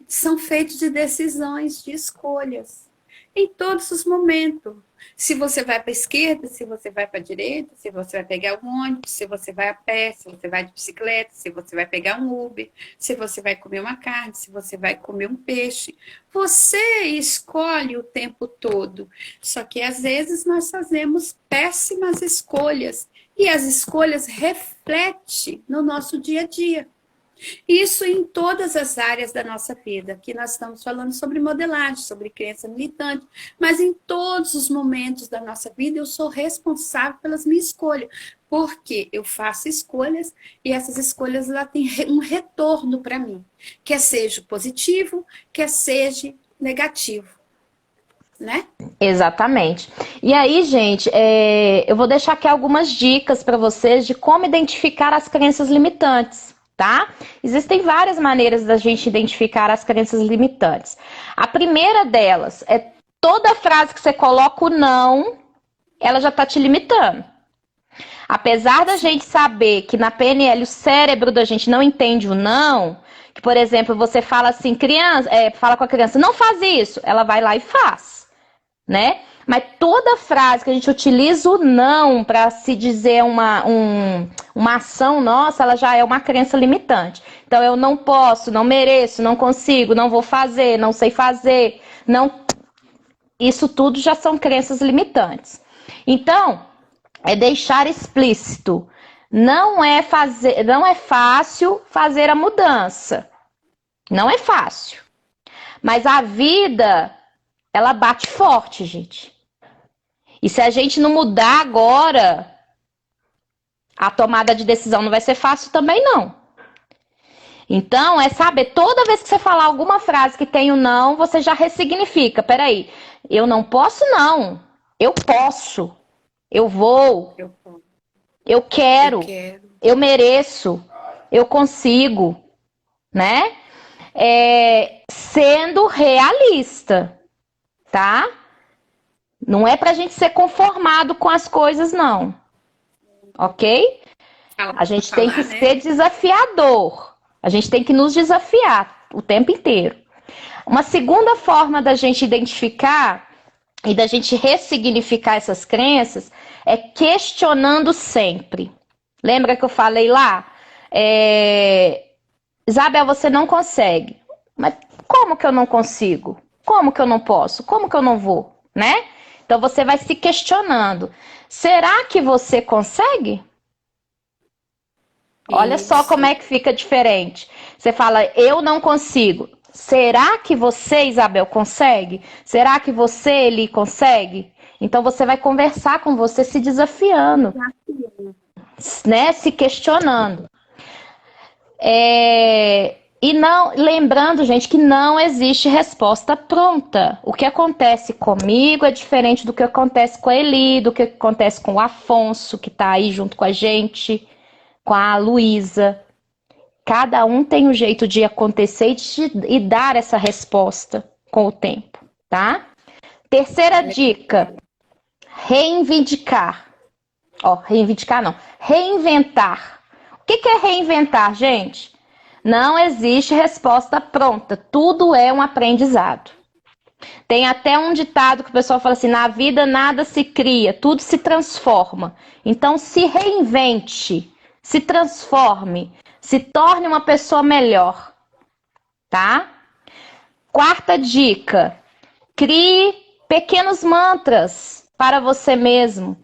são feitos de decisões, de escolhas. Em todos os momentos. Se você vai para a esquerda, se você vai para a direita, se você vai pegar um ônibus, se você vai a pé, se você vai de bicicleta, se você vai pegar um Uber, se você vai comer uma carne, se você vai comer um peixe. Você escolhe o tempo todo. Só que às vezes nós fazemos péssimas escolhas. E as escolhas refletem no nosso dia a dia. Isso em todas as áreas da nossa vida. Aqui nós estamos falando sobre modelagem, sobre crença militante, mas em todos os momentos da nossa vida eu sou responsável pelas minhas escolhas, porque eu faço escolhas e essas escolhas lá têm um retorno para mim, quer seja positivo, quer seja negativo, né? Exatamente. E aí, gente, eu vou deixar aqui algumas dicas para vocês de como identificar as crenças limitantes. Tá? Existem várias maneiras da gente identificar as crenças limitantes. A primeira delas é toda frase que você coloca o não, ela já está te limitando. Apesar da gente saber que na PNL o cérebro da gente não entende o não, que, por exemplo, você fala assim, fala com a criança, não faz isso, ela vai lá e faz, né? Mas toda frase que a gente utiliza o não para se dizer uma ação nossa, ela já é uma crença limitante. Então, eu não posso, não mereço, não consigo, não vou fazer, não sei fazer. Não... Isso tudo já são crenças limitantes. Então, é deixar explícito. Não é fácil fazer a mudança. Não é fácil. Mas a vida, ela bate forte, gente. E se a gente não mudar agora, a tomada de decisão não vai ser fácil também, não. Então, é saber, toda vez que você falar alguma frase que tem o não, você já ressignifica. Peraí, eu não posso, não. Eu posso. Eu vou. Eu quero. Eu mereço. Eu consigo. Né? Sendo realista. Tá? Não é pra gente ser conformado com as coisas, não. Ok? A gente tem que ser desafiador. A gente tem que nos desafiar o tempo inteiro. Uma segunda forma da gente identificar e da gente ressignificar essas crenças é questionando sempre. Lembra que eu falei lá? Isabel, você não consegue. Mas como que eu não consigo? Como que eu não posso? Como que eu não vou? Né? Então, você vai se questionando. Será que você consegue? Olha só como é que fica diferente. Você fala, eu não consigo. Será que você, Isabel, consegue? Será que você, Eli, consegue? Então, você vai conversar com você se desafiando. Né? Se questionando. E não, lembrando, gente, que não existe resposta pronta. O que acontece comigo é diferente do que acontece com a Eli, do que acontece com o Afonso, que está aí junto com a gente, com a Luísa. Cada um tem um jeito de acontecer e dar essa resposta com o tempo, tá? Terceira dica, reivindicar. Reivindicar não, reinventar. O que é reinventar, gente? Não existe resposta pronta, tudo é um aprendizado. Tem até um ditado que o pessoal fala assim: na vida nada se cria, tudo se transforma. Então se reinvente, se transforme, se torne uma pessoa melhor, tá? Quarta dica: crie pequenos mantras para você mesmo.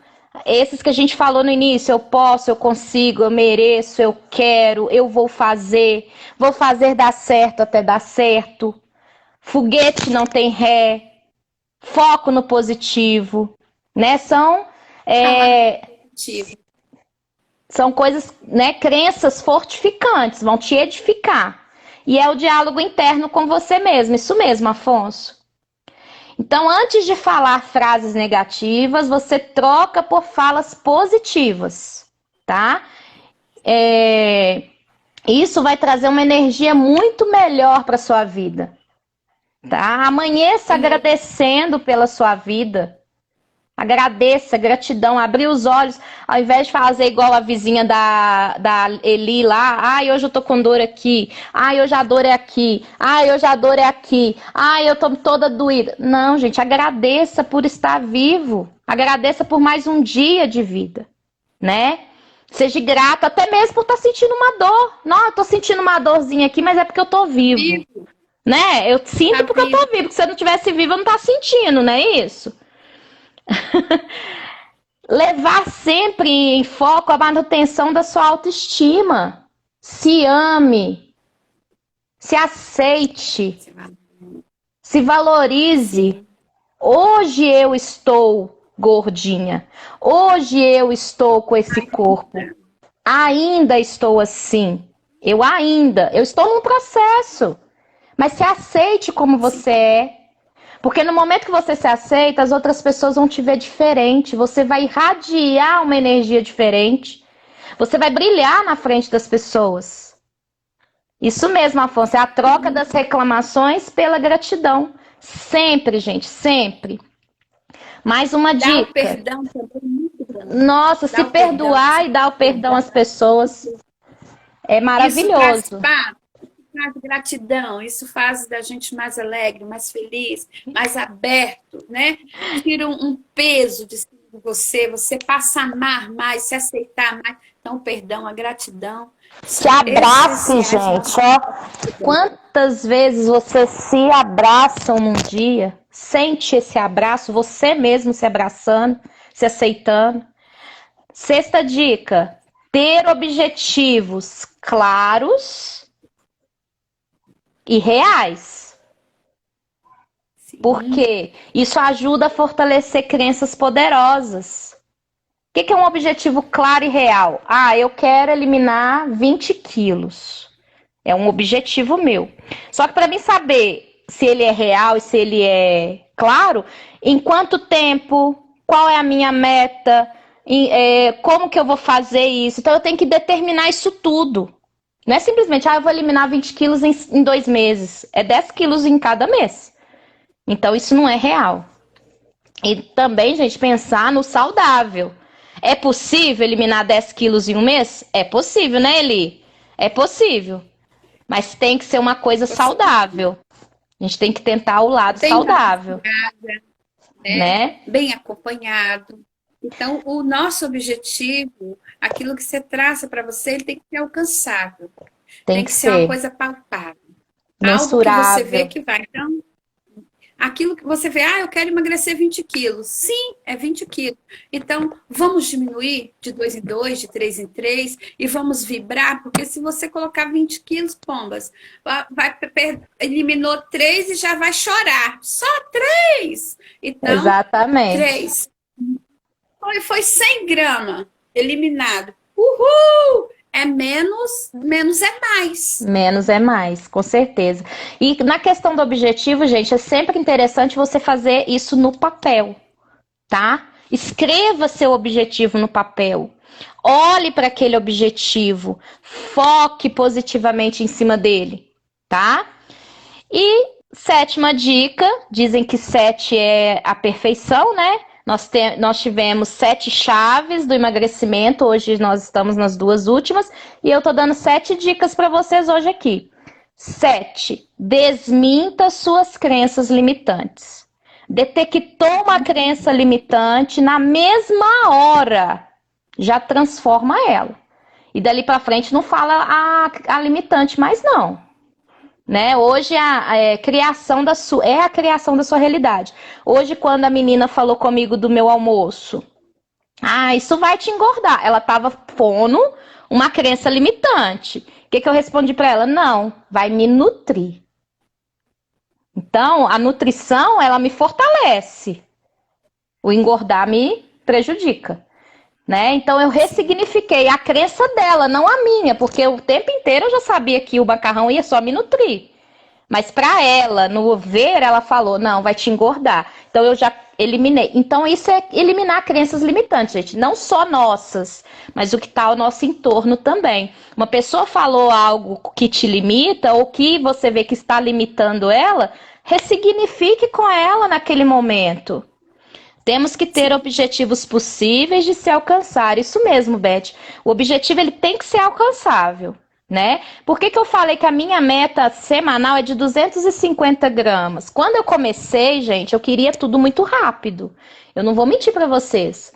Esses que a gente falou no início: eu posso, eu consigo, eu mereço, eu quero, eu vou fazer dar certo até dar certo. Foguete não tem ré, foco no positivo, né? São coisas, né? Crenças fortificantes, vão te edificar. E é o diálogo interno com você mesmo, isso mesmo, Afonso. Então, antes de falar frases negativas, você troca por falas positivas, tá? Isso vai trazer uma energia muito melhor para sua vida. Tá? Amanheça agradecendo pela sua vida. Agradeça, gratidão, abrir os olhos, ao invés de fazer igual a vizinha da Eli lá: ai, hoje eu tô com dor aqui, ai, hoje a dor é aqui, ai, hoje a dor é aqui, ai, eu tô toda doída. Não, gente, agradeça por estar vivo, agradeça por mais um dia de vida, né? Seja grato até mesmo por estar sentindo uma dor. Não, eu tô sentindo uma dorzinha aqui, mas é porque eu tô vivo. Né? Eu sinto porque eu tô vivo. Porque se eu não tivesse vivo, eu não tá sentindo, não é isso? Levar sempre em foco a manutenção da sua autoestima. Se ame. Se aceite. Se valorize. Hoje eu estou gordinha. Hoje eu estou com esse corpo. Ainda estou assim. Eu estou num processo. Mas se aceite como você é. Porque no momento que você se aceita, as outras pessoas vão te ver diferente. Você vai irradiar uma energia diferente. Você vai brilhar na frente das pessoas. Isso mesmo, Afonso. É a troca das reclamações pela gratidão. Sempre, gente, sempre. Mais uma dica. Dar o perdão também é muito grande. Nossa, se perdoar e dar o perdão às pessoas é maravilhoso. Traz gratidão, isso faz da gente mais alegre, mais feliz, mais aberto, né? Tira um peso de cima de você, você passa a amar mais, se aceitar mais. Então, o perdão, a gratidão. Se abrace, gente. Ó, quantas vezes você se abraçam num dia? Sente esse abraço, você mesmo se abraçando, se aceitando. Sexta dica: ter objetivos claros e reais. Sim. Porque isso ajuda a fortalecer crenças poderosas. O que é um objetivo claro e real? Ah, eu quero eliminar 20 quilos. É um objetivo meu. Só que para mim saber se ele é real e se ele é claro, em quanto tempo, qual é a minha meta, como que eu vou fazer isso. Então eu tenho que determinar isso tudo. Não é simplesmente, eu vou eliminar 20 quilos em 2 meses. É 10 quilos em cada mês. Então, isso não é real. E também, gente, pensar no saudável. É possível eliminar 10 quilos em um mês? É possível, né, Eli? É possível. Mas tem que ser uma coisa saudável. A gente tem que tentar o lado saudável. Né? Bem acompanhado. Então, o nosso objetivo, aquilo que você traça para você, ele tem que ser alcançável. Tem que ser uma coisa palpável. Mensurável. Algo que você vê que vai. Então, aquilo que você vê, eu quero emagrecer 20 quilos. Sim, é 20 quilos. Então, vamos diminuir de 2 em 2, de 3 em 3, e vamos vibrar, porque se você colocar 20 quilos, pombas, eliminou 3 e já vai chorar. Só 3! Então, exatamente. 3. Foi 100 gramas eliminado. Uhul! É menos é mais. Menos é mais, com certeza. E na questão do objetivo, gente, é sempre interessante você fazer isso no papel, tá? Escreva seu objetivo no papel. Olhe para aquele objetivo. Foque positivamente em cima dele, tá? E sétima dica, dizem que 7 é a perfeição, né? Nós tivemos 7 chaves do emagrecimento, hoje nós estamos nas 2 últimas, e eu tô dando 7 dicas para vocês hoje aqui. 7. Desminta suas crenças limitantes. Detectou uma crença limitante, na mesma hora já transforma ela. E dali para frente não fala a limitante mais não. Né? Hoje a criação é a criação da sua realidade. Hoje, quando a menina falou comigo do meu almoço, isso vai te engordar. Ela estava pondo uma crença limitante. O que eu respondi para ela? Não, vai me nutrir. Então, a nutrição, ela me fortalece. O engordar me prejudica. Né? Então, eu ressignifiquei a crença dela, não a minha, porque o tempo inteiro eu já sabia que o macarrão ia só me nutrir. Mas para ela, no ver, ela falou, não, vai te engordar. Então, eu já eliminei. Então, isso é eliminar crenças limitantes, gente. Não só nossas, mas o que está ao nosso entorno também. Uma pessoa falou algo que te limita, ou que você vê que está limitando ela, ressignifique com ela naquele momento. Temos que ter objetivos possíveis de se alcançar. Isso mesmo, Beth. O objetivo ele tem que ser alcançável, né? Por que eu falei que a minha meta semanal é de 250 gramas? Quando eu comecei, gente, eu queria tudo muito rápido. Eu não vou mentir para vocês.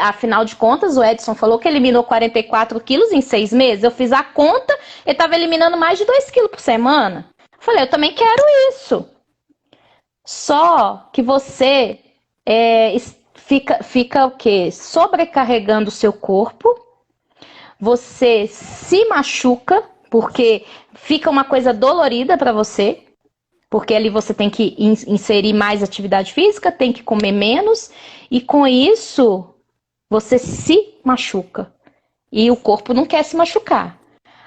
Afinal de contas, o Edson falou que eliminou 44 quilos em 6 meses. Eu fiz a conta, ele estava eliminando mais de 2 quilos por semana. Eu falei, eu também quero isso. Só que você fica o quê? Sobrecarregando o seu corpo, você se machuca, porque fica uma coisa dolorida para você, porque ali você tem que inserir mais atividade física, tem que comer menos, e com isso você se machuca. E o corpo não quer se machucar.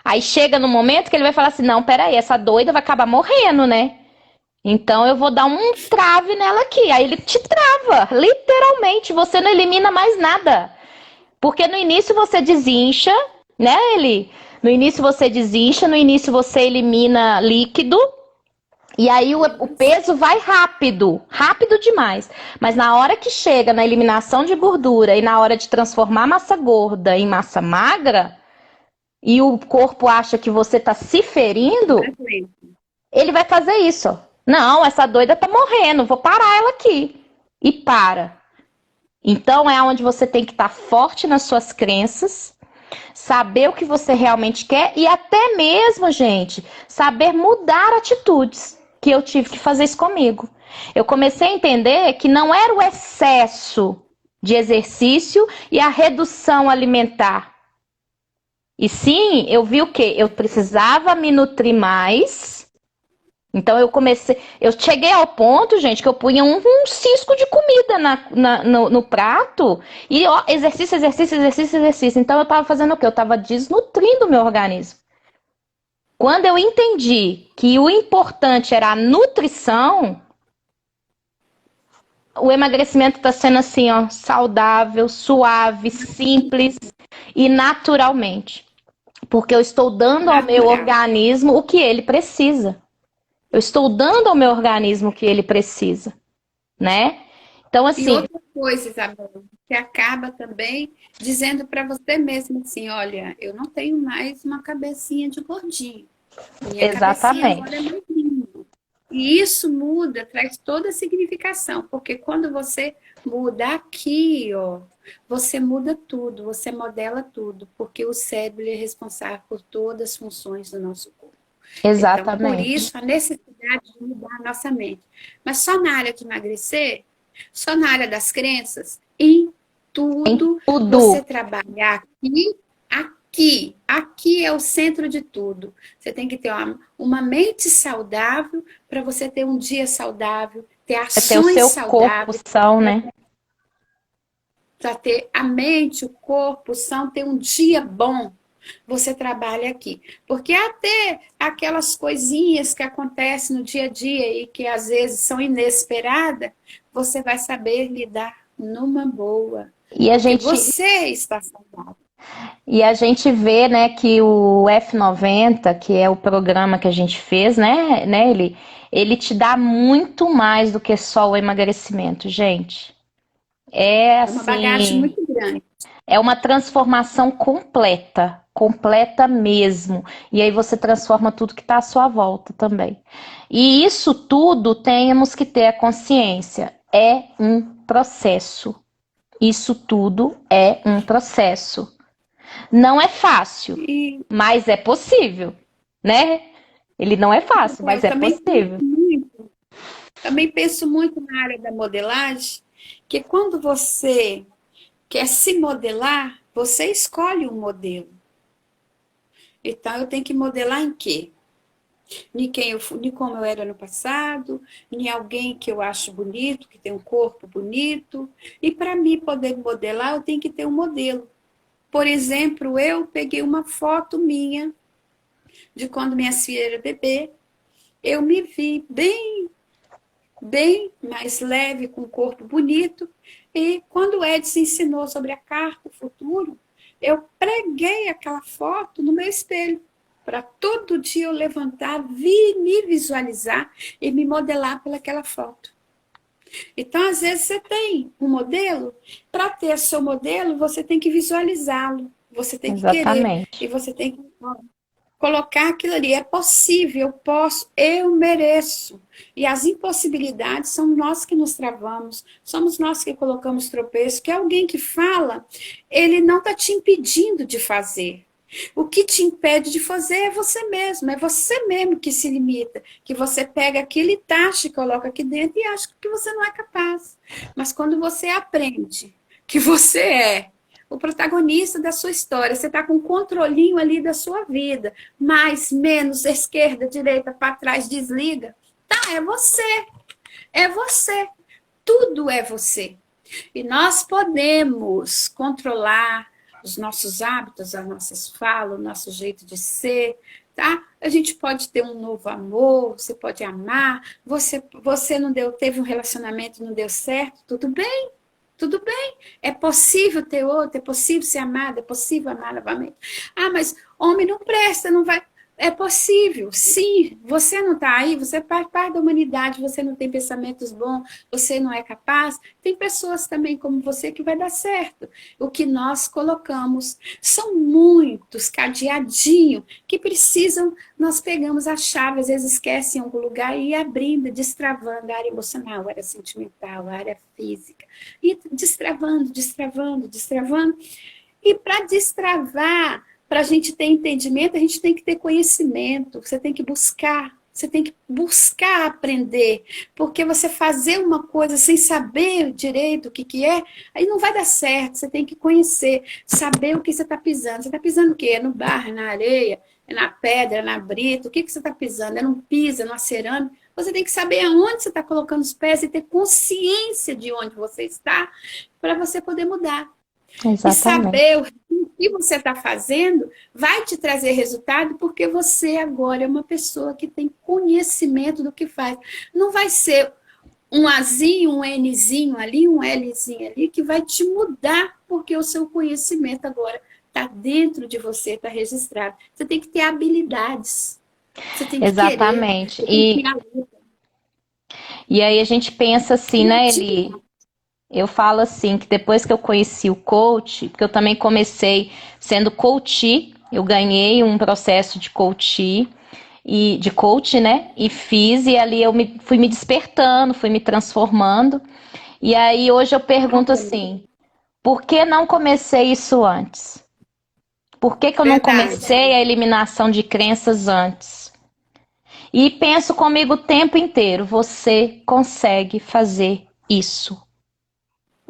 Aí chega no momento que ele vai falar assim, não, peraí, essa doida vai acabar morrendo, né? Então eu vou dar um trave nela aqui. Aí ele te trava, literalmente. Você não elimina mais nada. Porque no início você desincha, né, Eli? No início você desincha, no início você elimina líquido. E aí o peso vai rápido, rápido demais. Mas na hora que chega na eliminação de gordura e na hora de transformar massa gorda em massa magra, e o corpo acha que você está se ferindo, ele vai fazer isso. Não, essa doida tá morrendo, vou parar ela aqui. E para. Então é onde você tem que estar forte nas suas crenças, saber o que você realmente quer e até mesmo, gente, saber mudar atitudes, que eu tive que fazer isso comigo. Eu comecei a entender que não era o excesso de exercício e a redução alimentar. E sim, eu vi o quê? Eu precisava me nutrir mais. Então eu cheguei ao ponto, gente, que eu punha um cisco de comida no prato e ó, exercício. Então eu tava fazendo o quê? Eu tava desnutrindo o meu organismo. Quando eu entendi que o importante era a nutrição, o emagrecimento tá sendo assim, ó, saudável, suave, simples e naturalmente. Porque eu estou dando ao meu organismo o que ele precisa. Eu estou dando ao meu organismo o que ele precisa, né? Então, assim... E outra coisa, Isabel, que acaba também dizendo para você mesmo assim, olha, eu não tenho mais uma cabecinha de gordinho. Minha cabecinha agora é magrinha. E isso muda, traz toda a significação, porque quando você muda aqui, ó, você muda tudo, você modela tudo, porque o cérebro é responsável por todas as funções do nosso corpo. Exatamente. Então, por isso, a necessidade de mudar a nossa mente. Mas só na área de emagrecer, só na área das crenças, em tudo. Você trabalhar aqui é o centro de tudo. Você tem que ter uma mente saudável para você ter um dia saudável, ter ações saudáveis. Ter o seu corpo são, né? Para ter a mente, o corpo são, ter um dia bom. Você trabalha aqui. Porque até aquelas coisinhas que acontecem no dia a dia e que às vezes são inesperadas, você vai saber lidar numa boa. E a gente... você está saudável. E a gente vê, né, que o F90, que é o programa que a gente fez, né, ele te dá muito mais do que só o emagrecimento, gente. É assim, uma bagagem muito grande. É uma transformação completa. completa mesmo. E aí você transforma tudo que está à sua volta também. E isso tudo temos que ter a consciência. É um processo. Isso tudo é um processo. Não é fácil, E mas é possível, né? Ele não é fácil, mas eu é possível. também penso muito na área da modelagem, que quando você quer se modelar, você escolhe um modelo. Então, eu tenho que modelar em quê? Em quem eu fui, em como eu era no passado, em alguém que eu acho bonito, que tem um corpo bonito. E para mim poder modelar, eu tenho que ter um modelo. Por exemplo, eu peguei uma foto minha de quando minha filha era bebê. Eu me vi bem mais leve, com um corpo bonito. E quando o Edson ensinou sobre a carta, o futuro, eu preguei aquela foto no meu espelho, para todo dia eu levantar, me visualizar e me modelar pelaquela foto. Então, às vezes, você tem um modelo, para ter seu modelo, você tem que visualizá-lo, você tem que querer, e Exatamente. você tem que colocar aquilo ali. É possível, eu posso, eu mereço. E as impossibilidades são nós que nos travamos, somos nós que colocamos tropeço, que alguém que fala, ele não está te impedindo de fazer. O que te impede de fazer é você mesmo que se limita, que você pega aquele tacho e coloca aqui dentro e acha que você não é capaz. Mas quando você aprende que você é o protagonista da sua história, você está com um controlinho ali da sua vida, mais, menos, esquerda, direita, para trás, desliga, tá, é você, tudo é você. E nós podemos controlar os nossos hábitos, as nossas falas, o nosso jeito de ser, tá? A gente pode ter um novo amor, você pode amar, você não deu, teve um relacionamento e não deu certo, tudo bem. Tudo bem, é possível ter outro, é possível ser amado, é possível amar novamente. Ah, mas homem não presta, não vai. É possível, sim. Você não está aí, você faz parte da humanidade, você não tem pensamentos bons, você não é capaz. Tem pessoas também como você que vai dar certo. O que nós colocamos são muitos cadeadinhos que precisam, nós pegamos a chave, às vezes esquece em algum lugar e ir abrindo, destravando a área emocional, a área sentimental, a área física. E destravando. E para destravar, para a gente ter entendimento, a gente tem que ter conhecimento, você tem que buscar aprender, porque você fazer uma coisa sem saber direito o que é, aí não vai dar certo, você tem que conhecer, saber o que você está pisando. Você está pisando o quê? É no barro, é na areia, é na pedra, é na brita, o que você está pisando? É num piso, é numa cerâmica? Você tem que saber aonde você está colocando os pés e ter consciência de onde você está, para você poder mudar. E Exatamente. saber o que você está fazendo vai te trazer resultado, porque você agora é uma pessoa que tem conhecimento do que faz. Não vai ser um Azinho, um Nzinho ali, um Lzinho ali, que vai te mudar, porque o seu conhecimento agora está dentro de você, está registrado. Você tem que ter habilidades. Você tem que querer. Exatamente. Você tem que ter a luta. E aí a gente pensa assim, né, Eli? Eu falo assim, que depois que eu conheci o coach, porque eu também comecei sendo coach, eu ganhei um processo de coach, né? E fiz, e ali fui me despertando, fui me transformando. E aí hoje eu pergunto assim, por que não comecei isso antes? Por que eu não Verdade. comecei a eliminação de crenças antes? E penso comigo o tempo inteiro, você consegue fazer isso.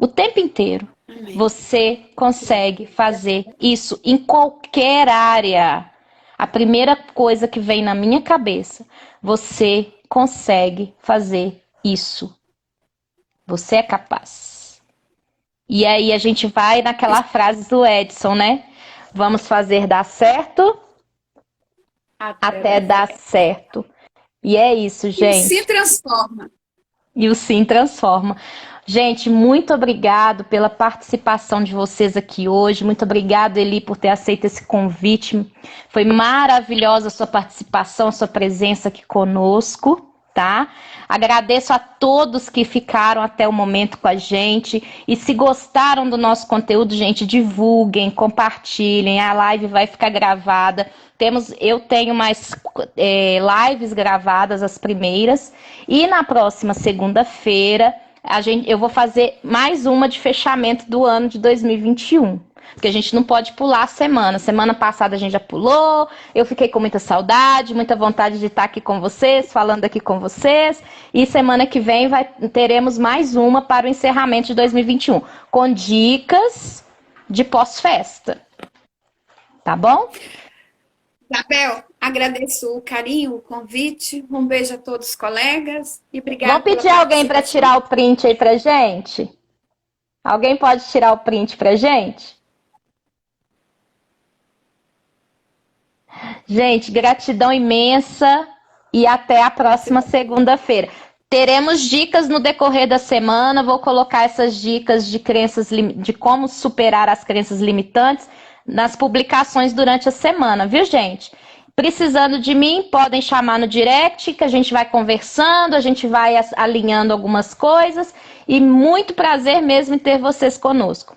O tempo inteiro. Amém. Você consegue fazer isso em qualquer área. A primeira coisa que vem na minha cabeça, você consegue fazer isso. Você é capaz. E aí a gente vai naquela frase do Edson, né? Vamos fazer dar certo até dar certo. E é isso, E se gente. transforma. E o sim transforma. Gente, muito obrigado pela participação de vocês aqui hoje. Muito obrigado, Eli, por ter aceito esse convite. Foi maravilhosa a sua participação, a sua presença aqui conosco, tá? Agradeço a todos que ficaram até o momento com a gente. E se gostaram do nosso conteúdo, gente, divulguem, compartilhem. A live vai ficar gravada. Eu tenho mais lives gravadas, as primeiras. E na próxima segunda-feira, eu vou fazer mais uma de fechamento do ano de 2021. Porque a gente não pode pular a semana. Semana passada a gente já pulou, eu fiquei com muita saudade, muita vontade de estar aqui com vocês, falando aqui com vocês. E semana que vem teremos mais uma para o encerramento de 2021, com dicas de pós-festa. Tá bom? Isabel, agradeço o carinho, o convite. Um beijo a todos os colegas e obrigada. Vamos pedir alguém para tirar o print aí pra gente? Alguém pode tirar o print pra gente? Gente, gratidão imensa e até a próxima segunda-feira. Teremos dicas no decorrer da semana, vou colocar essas dicas de como superar as crenças limitantes nas publicações durante a semana, viu, gente? Precisando de mim, podem chamar no direct, que a gente vai conversando, a gente vai alinhando algumas coisas e muito prazer mesmo em ter vocês conosco.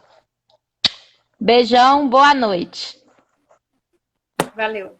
Beijão, boa noite. Valeu.